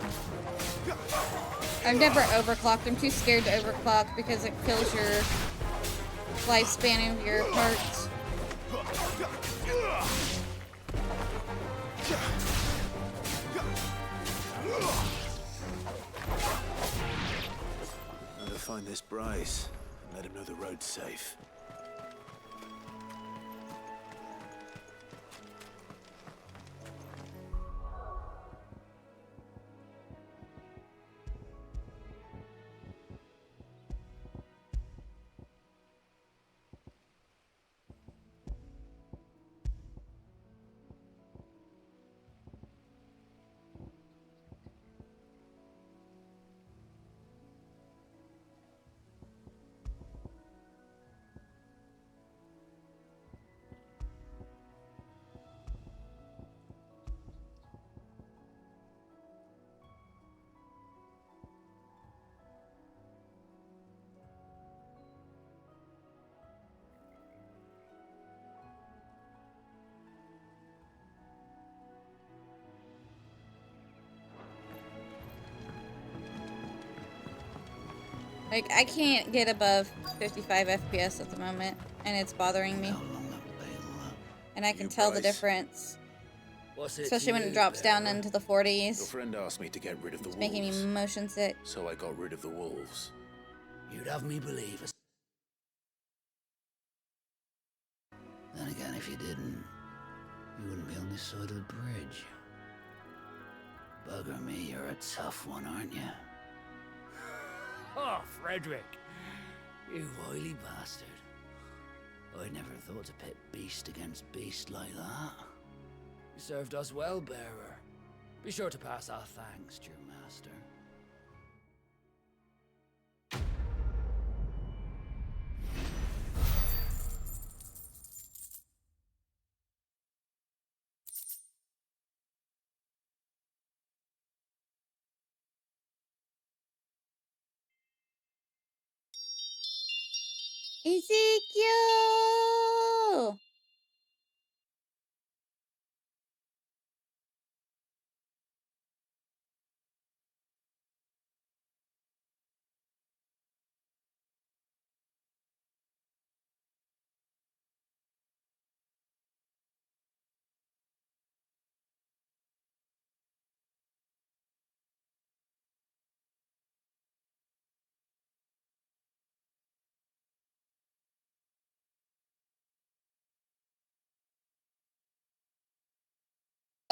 I've never overclocked. I'm too scared to overclock because it kills your lifespan of your parts. I'm gonna find this Bryce and let him know the road's safe. Like, I can't get above 55 FPS at the moment, and it's bothering me. And I can tell the difference. Especially when it drops down into the 40s. Your friend asked me to get rid of the It's wolves. making me motion sick. So I got rid of the wolves. You'd have me believe it. Then again, if you didn't, you wouldn't be on this side of the bridge. Bugger me, you're a tough one, aren't you? Oh, Frederick. You wily bastard. I'd never thought to pit beast against beast like that. You served us well, bearer. Be sure to pass our thanks to your master. Ezekiel!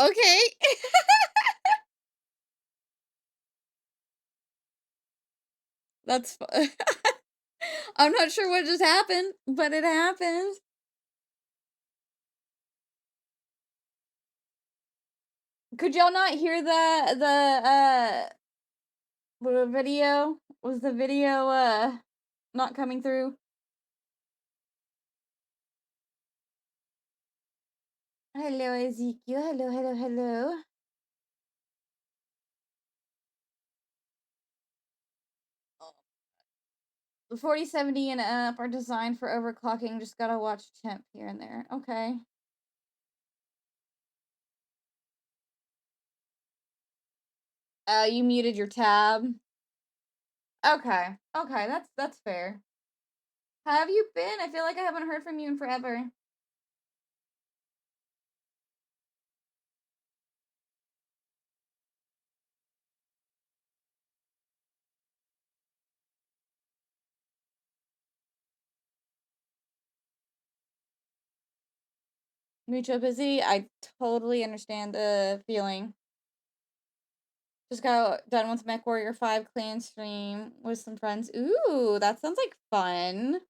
Okay. That's fun. I'm not sure what just happened, but it happened. Could y'all not hear the video? Was the video not coming through? Hello, Ezekiel. Hello, hello, hello. The 4070 and up are designed for overclocking. Just gotta watch temp here and there. Okay. You muted your tab. Okay. Okay, that's fair. How have you been? I feel like I haven't heard from you in forever. Mucho busy. I totally understand the feeling. Just got done with MechWarrior 5 clan stream with some friends. Ooh, that sounds like fun.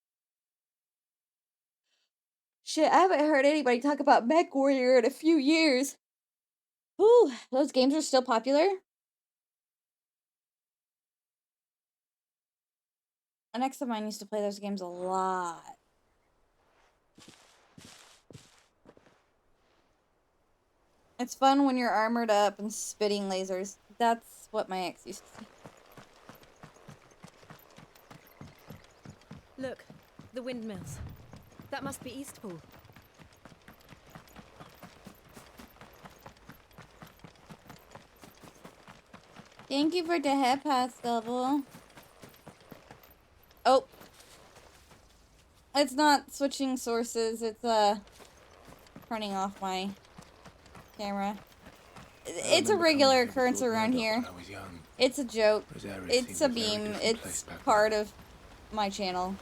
Shit, I haven't heard anybody talk about MechWarrior in a few years. Ooh, those games are still popular. An ex of mine used to play those games a lot. It's fun when you're armored up and spitting lasers. That's what my ex used to say. Look, the windmills. That must be Eastpool. Thank you for the head pass, Double. Oh. It's not switching sources, it's turning off my camera. It's a regular occurrence around here. It's a joke. It's a beam. It's part of my channel.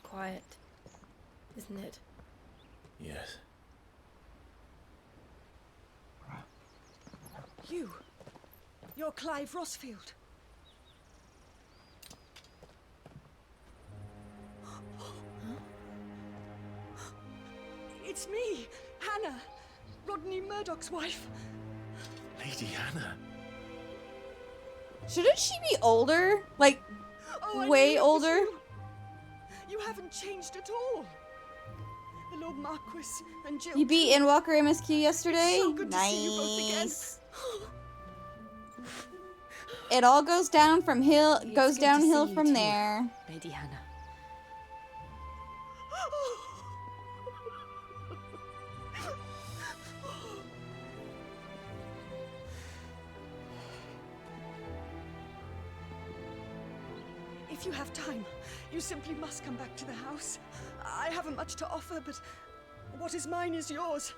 Quiet, isn't it? Yes. You're Clive Rossfield. It's me, Hannah, Rodney Murdoch's wife. Lady Hannah. Shouldn't she be older? Like, Oh, way older? You haven't changed at all. The Lord Marquis and Jill. You beat Endwalker MSQ yesterday? So good to see you both again. Nice. It all goes down from goes downhill from there. Lady Hannah. If you have time, you simply must come back to the house. I haven't much to offer, but what is mine is yours.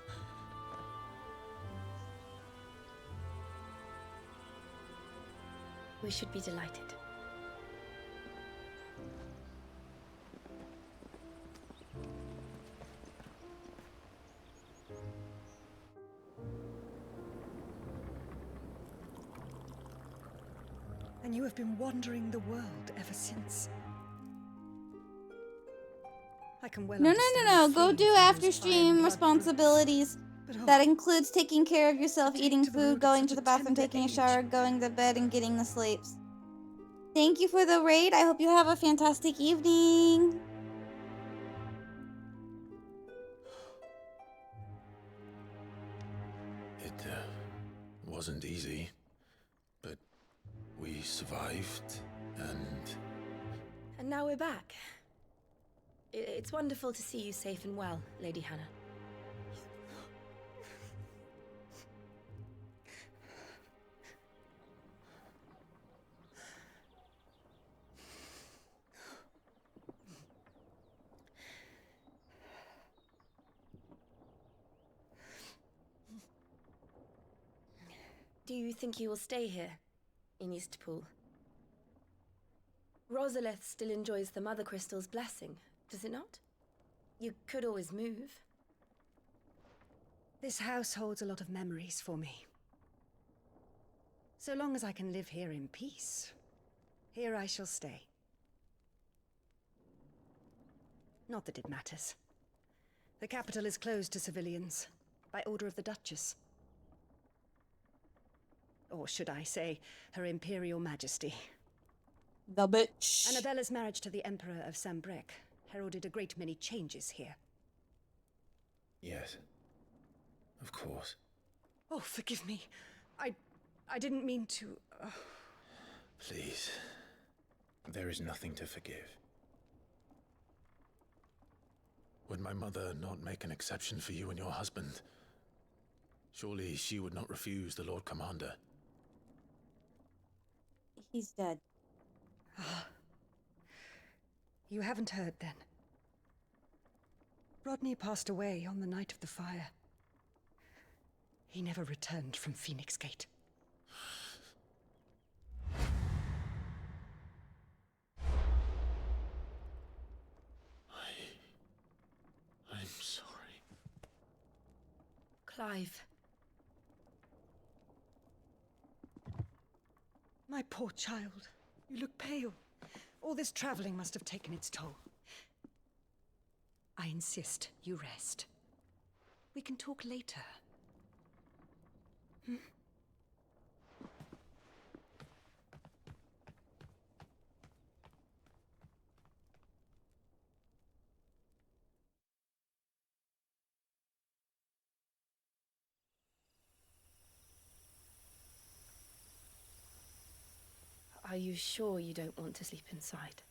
We should be delighted. And you have been wandering the world ever since. I can well No. understand Go fleeing do from after those stream iron-blood responsibilities. That includes taking care of yourself, eating food, going to the bathroom, taking a shower, going to bed, and getting the sleeps. Thank you for the raid. I hope you have a fantastic evening. It wasn't easy, but we survived, and... And now we're back. It's wonderful to see you safe and well, Lady Hannah. Do you think you will stay here, in Eastpool? Rosalith still enjoys the Mother Crystal's blessing, does it not? You could always move. This house holds a lot of memories for me. So long as I can live here in peace, here I shall stay. Not that it matters. The capital is closed to civilians. by order of the Duchess. Or should I say, Her Imperial Majesty. The bitch. Annabella's marriage to the Emperor of Sambrec heralded a great many changes here. Yes. Of course. Oh, forgive me. I didn't mean to... Please. There is nothing to forgive. Would my mother not make an exception for you and your husband? Surely she would not refuse the Lord Commander. He's dead. You haven't heard, then. Rodney passed away on the night of the fire. He never returned from Phoenix Gate. I'm sorry. Clive. My poor child. You look pale. All this traveling must have taken its toll. I insist you rest. We can talk later. Hmm? Are you sure you don't want to sleep inside?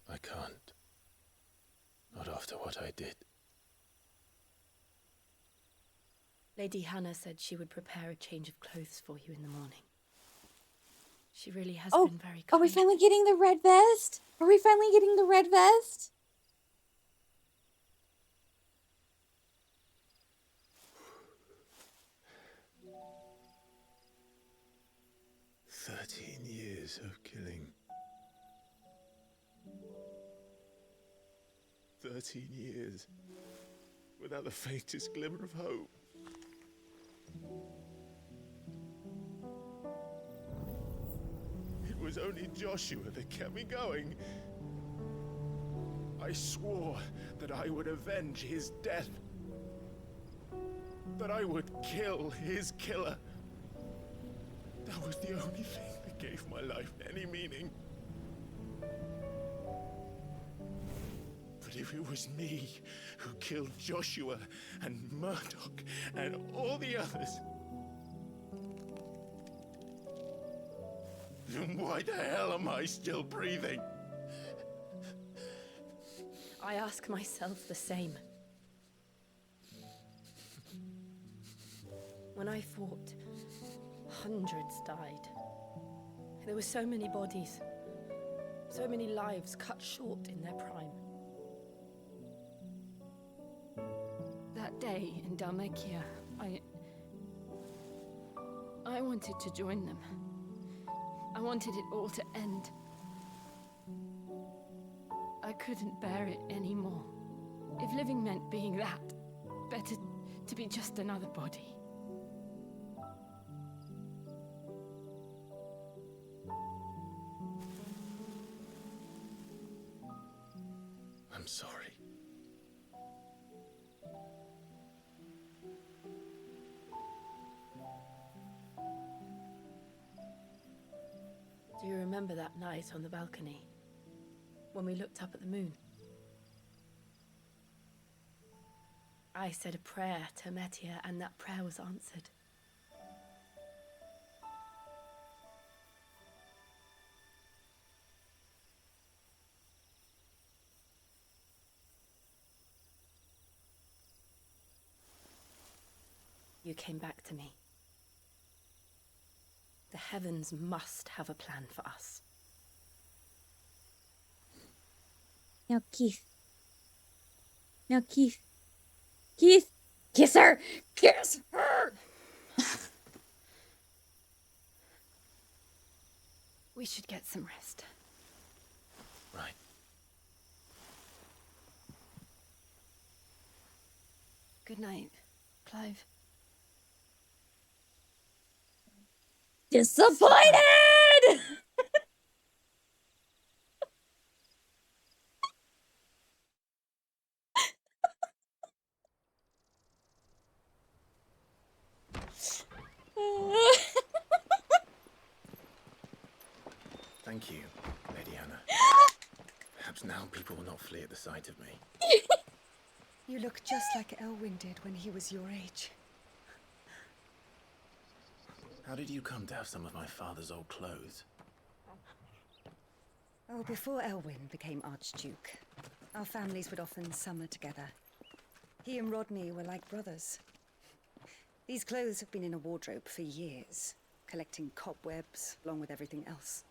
I can't. Not after what I did. Lady Hannah said she would prepare a change of clothes for you in the morning. She really has been very kind. Are we finally getting the red vest? Are we finally getting the red vest? Years of killing. 13 years without the faintest glimmer of hope. It was only Joshua that kept me going. I swore that I would avenge his death. That I would kill his killer. That was the only thing that gave my life any meaning. But if it was me who killed Joshua and Murdoch and all the others, then why the hell am I still breathing? I ask myself the same. When I fought, hundreds died. There were so many bodies, so many lives cut short in their prime. That day in Dalmekia, I wanted to join them. I wanted it all to end. I couldn't bear it anymore. If living meant being that, better to be just another body. I'm sorry. Do you remember that night on the balcony? When we looked up at the moon? I said a prayer to Metia, and that prayer was answered. You came back to me. The heavens must have a plan for us. Now, Keith. Now, Keith. Keith! Kiss her! Kiss her! We should get some rest. Right. Good night, Clive. Disappointed! Thank you, Lady Hannah. Perhaps now people will not flee at the sight of me. You look just like Elwyn did when he was your age. How did you come to have some of my father's old clothes? Oh, before Elwyn became Archduke, our families would often summer together. He and Rodney were like brothers. These clothes have been in a wardrobe for years, collecting cobwebs along with everything else.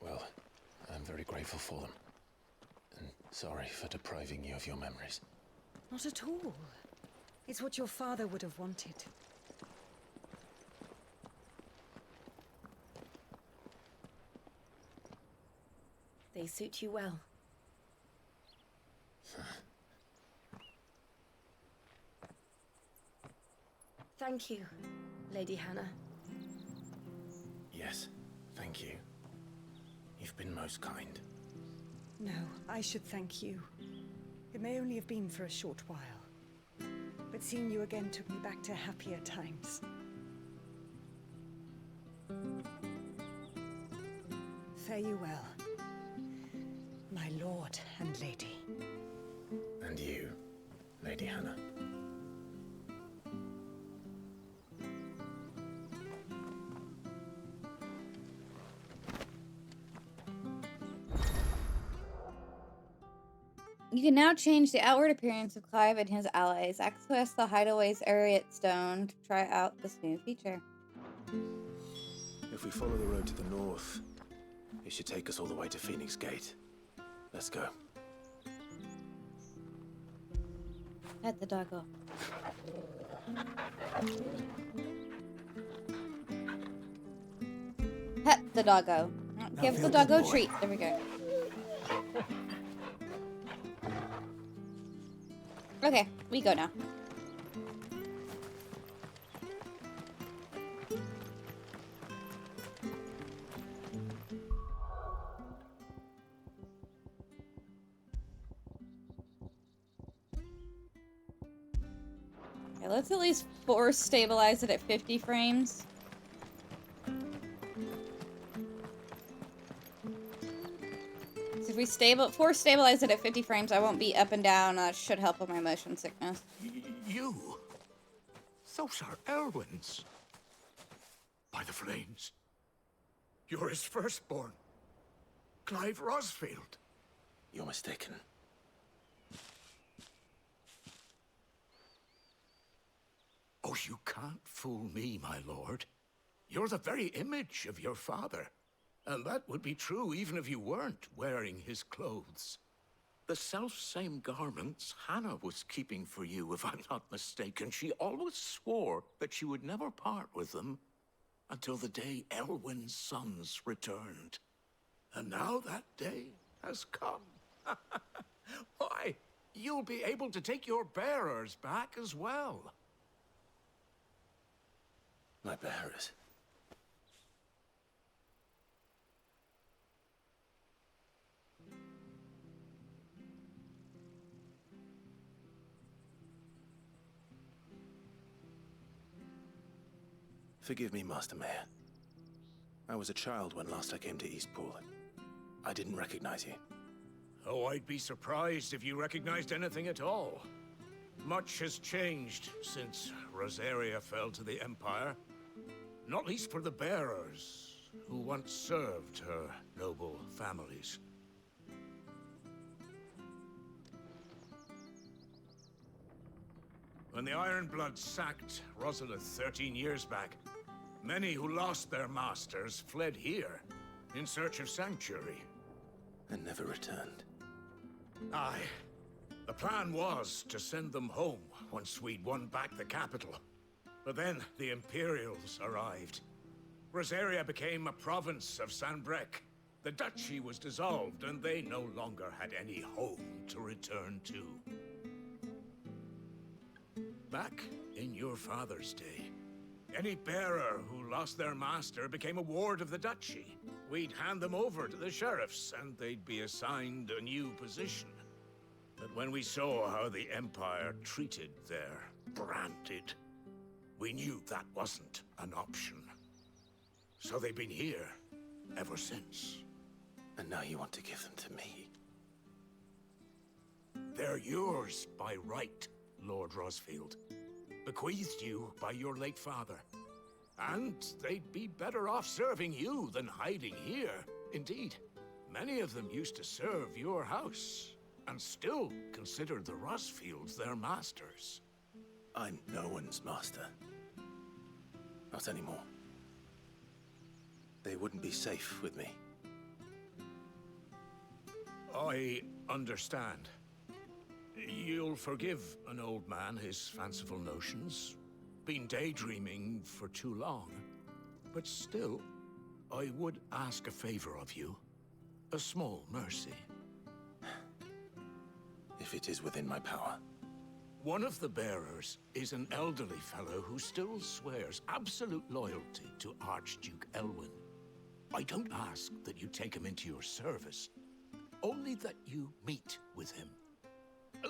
Well, I'm very grateful for them. And sorry for depriving you of your memories. Not at all. It's what your father would have wanted. They suit you well. Thank you, Lady Hannah. Yes, thank you. You've been most kind. No, I should thank you. It may only have been for a short while, but seeing you again took me back to happier times. Fare you well, my lord and lady. And you, Lady Hannah. You can now change the outward appearance of Clive and his allies. Access the Hideaway's Ariat Stone to try out this new feature. If we follow the road to the north, it should take us all the way to Phoenix Gate. Let's go. Pet the doggo. Pet the doggo. Give the doggo a treat. There we go. Okay, we go now. Okay, let's at least force stabilize it at 50 frames. If we force stabilize it at 50 frames, I won't be up and down. That should help with my motion sickness. You? Those are Elwyn's. By the flames. You're his firstborn. Clive Rosfield. You're mistaken. Oh, you can't fool me, my lord. You're the very image of your father. And that would be true even if you weren't wearing his clothes. The self-same garments Hannah was keeping for you, if I'm not mistaken. She always swore that she would never part with them until the day Elwyn's sons returned. And now that day has come. Why, you'll be able to take your bearers back as well. My bearers? Forgive me, Master Mayor. I was a child when last I came to Eastpool. I didn't recognize you. Oh, I'd be surprised if you recognized anything at all. Much has changed since Rosaria fell to the Empire. Not least for the bearers, who once served her noble families. When the Ironbloods sacked Rosalith 13 years back, many who lost their masters fled here in search of sanctuary. And never returned. Aye. The plan was to send them home once we'd won back the capital. But then the Imperials arrived. Rosaria became a province of Sanbreque. The duchy was dissolved, and they no longer had any home to return to. Back in your father's day, any bearer who lost their master became a ward of the duchy. We'd hand them over to the sheriffs, and they'd be assigned a new position. But when we saw how the Empire treated their branded We knew that wasn't an option. So they've been here ever since. And now you want to give them to me? They're yours by right, Lord Rosfield. Bequeathed you by your late father. And they'd be better off serving you than hiding here. Indeed, many of them used to serve your house, and still consider the Rosfields their masters. I'm no one's master. Not anymore. They wouldn't be safe with me. I understand. You'll forgive an old man his fanciful notions. Been daydreaming for too long. But still, I would ask a favor of you. A small mercy. If it is within my power. One of the bearers is an elderly fellow who still swears absolute loyalty to Archduke Elwyn. I don't ask that you take him into your service, only that you meet with him.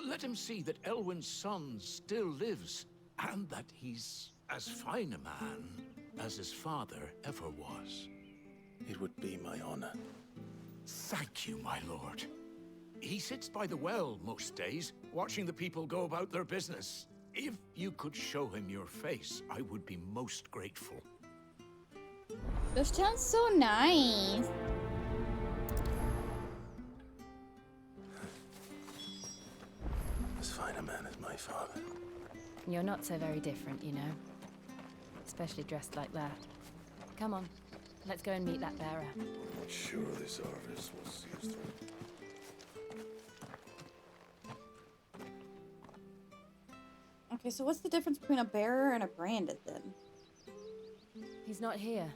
Let him see that Elwyn's son still lives, and that he's as fine a man as his father ever was. It would be my honor. Thank you, my lord. He sits by the well most days, watching the people go about their business. If you could show him your face, I would be most grateful. This sounds so nice. As fine a man as my father. You're not so very different, you know. Especially dressed like that. Come on, let's go and meet that bearer. Sure this harvest will see us through. Okay, so what's the difference between a bearer and a branded then? He's not here.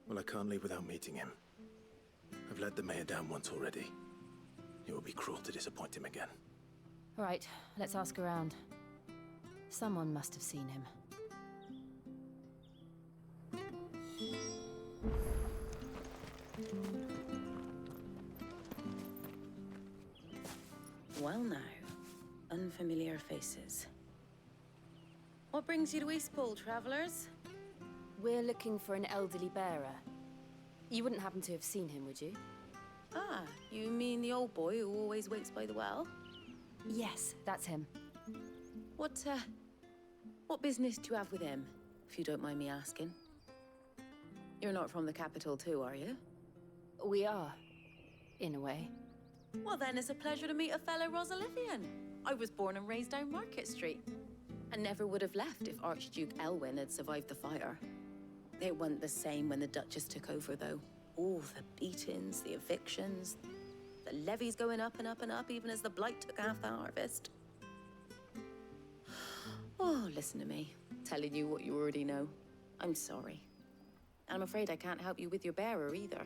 Well, I can't leave without meeting him. I've let the mayor down once already. It would be cruel to disappoint him again. All right, let's ask around. Someone must have seen him. Well now, unfamiliar faces. What brings you to Eastpool, travelers? We're looking for an elderly bearer. You wouldn't happen to have seen him, would you? Ah, you mean the old boy who always waits by the well? Yes, that's him. What business do you have with him, if you don't mind me asking? You're not from the capital too, are you? We are, in a way. Well then, it's a pleasure to meet a fellow Rosalivian. I was born and raised down Market Street. And never would have left if Archduke Elwyn had survived the fire. It wasn't the same when the Duchess took over, though. All the beatings, the evictions, the levies going up and up and up, even as the blight took half the harvest. Oh, listen to me, telling you what you already know. I'm sorry. And I'm afraid I can't help you with your bearer either,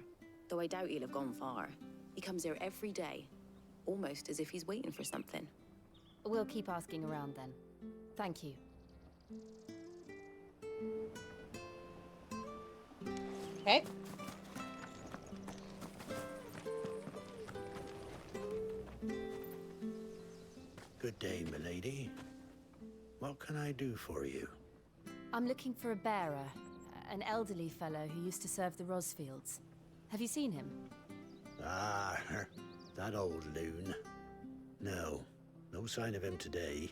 though I doubt he'll have gone far. He comes here every day, almost as if he's waiting for something. We'll keep asking around then. Thank you. Okay. Good day, milady. What can I do for you? I'm looking for a bearer, an elderly fellow who used to serve the Rosfields. Have you seen him? Ah, that old loon. No sign of him today.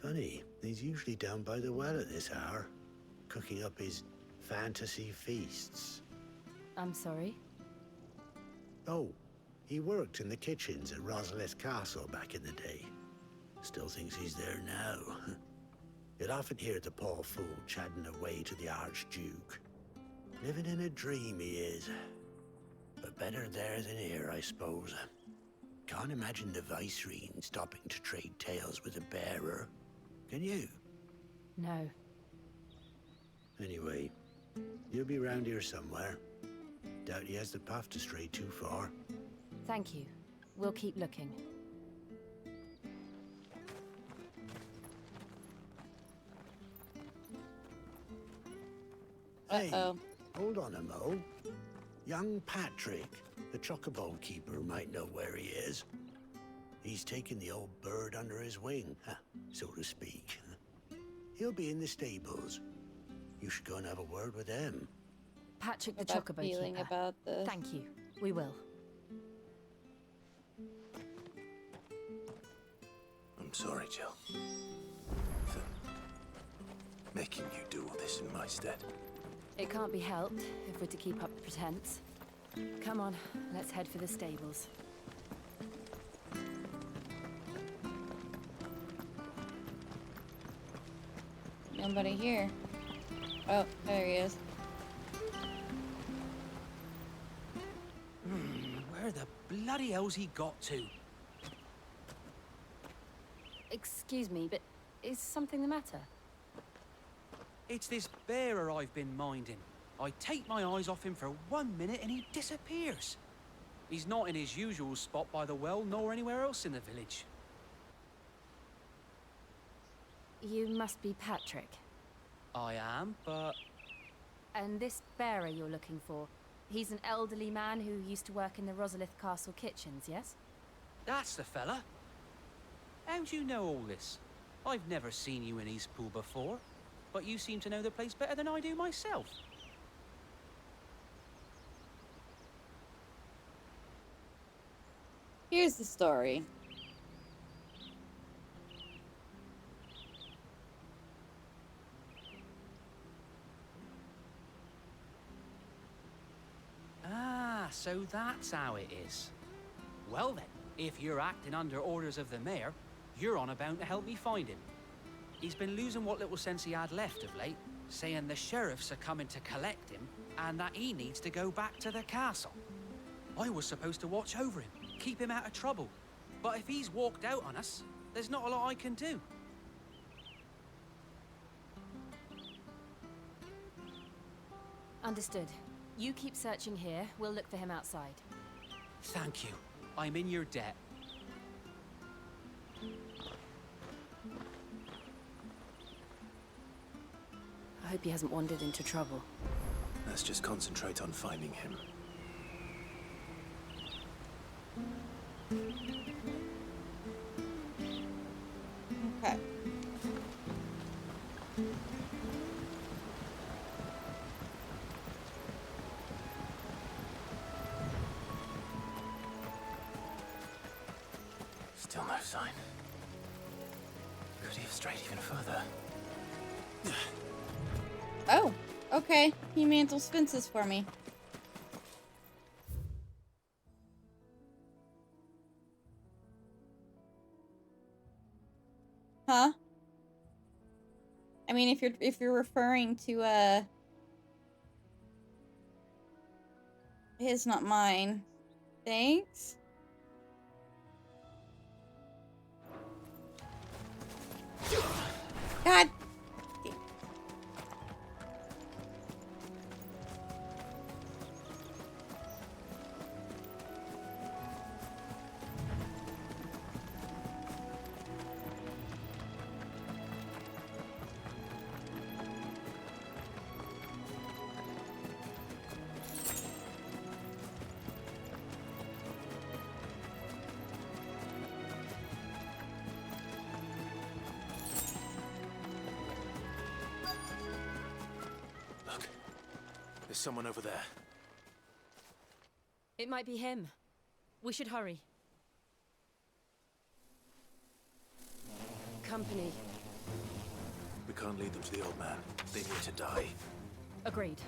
Funny, he's usually down by the well at this hour, cooking up his fantasy feasts. I'm sorry? Oh, he worked in the kitchens at Rosalith Castle back in the day. Still thinks he's there now. You'd often hear the poor fool chatting away to the Archduke. Living in a dream he is. But better there than here, I suppose. Can't imagine the Viceroy stopping to trade tales with a bearer. Can you? No. Anyway, he'll be round here somewhere. Doubt he has the path to stray too far. Thank you. We'll keep looking. Hey, hold on a mo. Young Patrick, the chocobo keeper, might know where he is. He's taken the old bird under his wing, so to speak. He'll be in the stables. You should go and have a word with them. Patrick the About Chocobo feeling Keeper. about this. Thank you. We will. I'm sorry, Jill. For making you do all this in my stead. It can't be helped if we're to keep up the pretense. Come on, let's head for the stables. Nobody here. Oh, there he is. Where the bloody hell's he got to? Excuse me, but is something the matter? It's this bearer I've been minding. I take my eyes off him for 1 minute and he disappears. He's not in his usual spot by the well, nor anywhere else in the village. You must be Patrick. I am, but... And this bearer you're looking for, he's an elderly man who used to work in the Rosalith Castle kitchens, yes? That's the fella. How'd you know all this? I've never seen you in Eastpool before, but you seem to know the place better than I do myself. Here's the story. Ah, so that's how it is. Well then, if you're acting under orders of the mayor, you're on about to help me find him. He's been losing what little sense he had left of late, saying the sheriffs are coming to collect him and that he needs to go back to the castle. I was supposed to watch over him, keep him out of trouble. But if he's walked out on us, there's not a lot I can do. Understood. You keep searching here, we'll look for him outside. Thank you. I'm in your debt. I hope he hasn't wandered into trouble. Let's just concentrate on finding him. Okay. Still no sign. Could he have strayed even further? Oh, okay. He mantles fences for me. Huh? I mean, if you're referring to his, not mine. Thanks. God. There's someone over there. It might be him. We should hurry. Company. We can't lead them to the old man. They need to die. Agreed.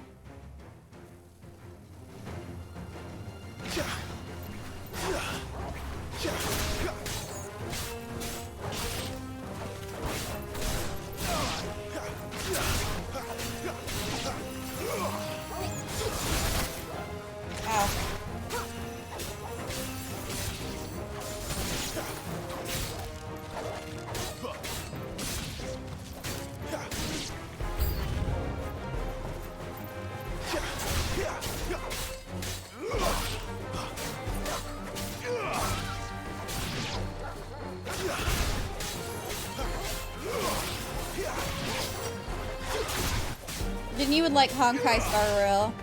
Then you would like Honkai Star Rail.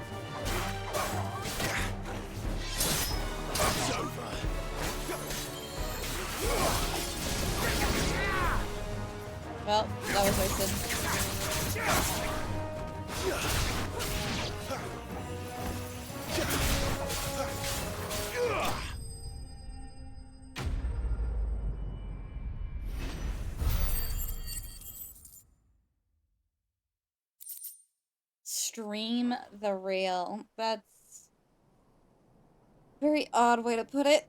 Well, that was wasted. stream the rail. That's a very odd way to put it.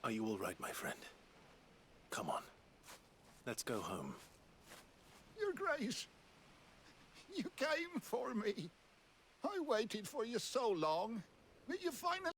Are you all right, my friend? Come on. Let's go home. Your Grace, you came for me. I waited for you so long, but you finally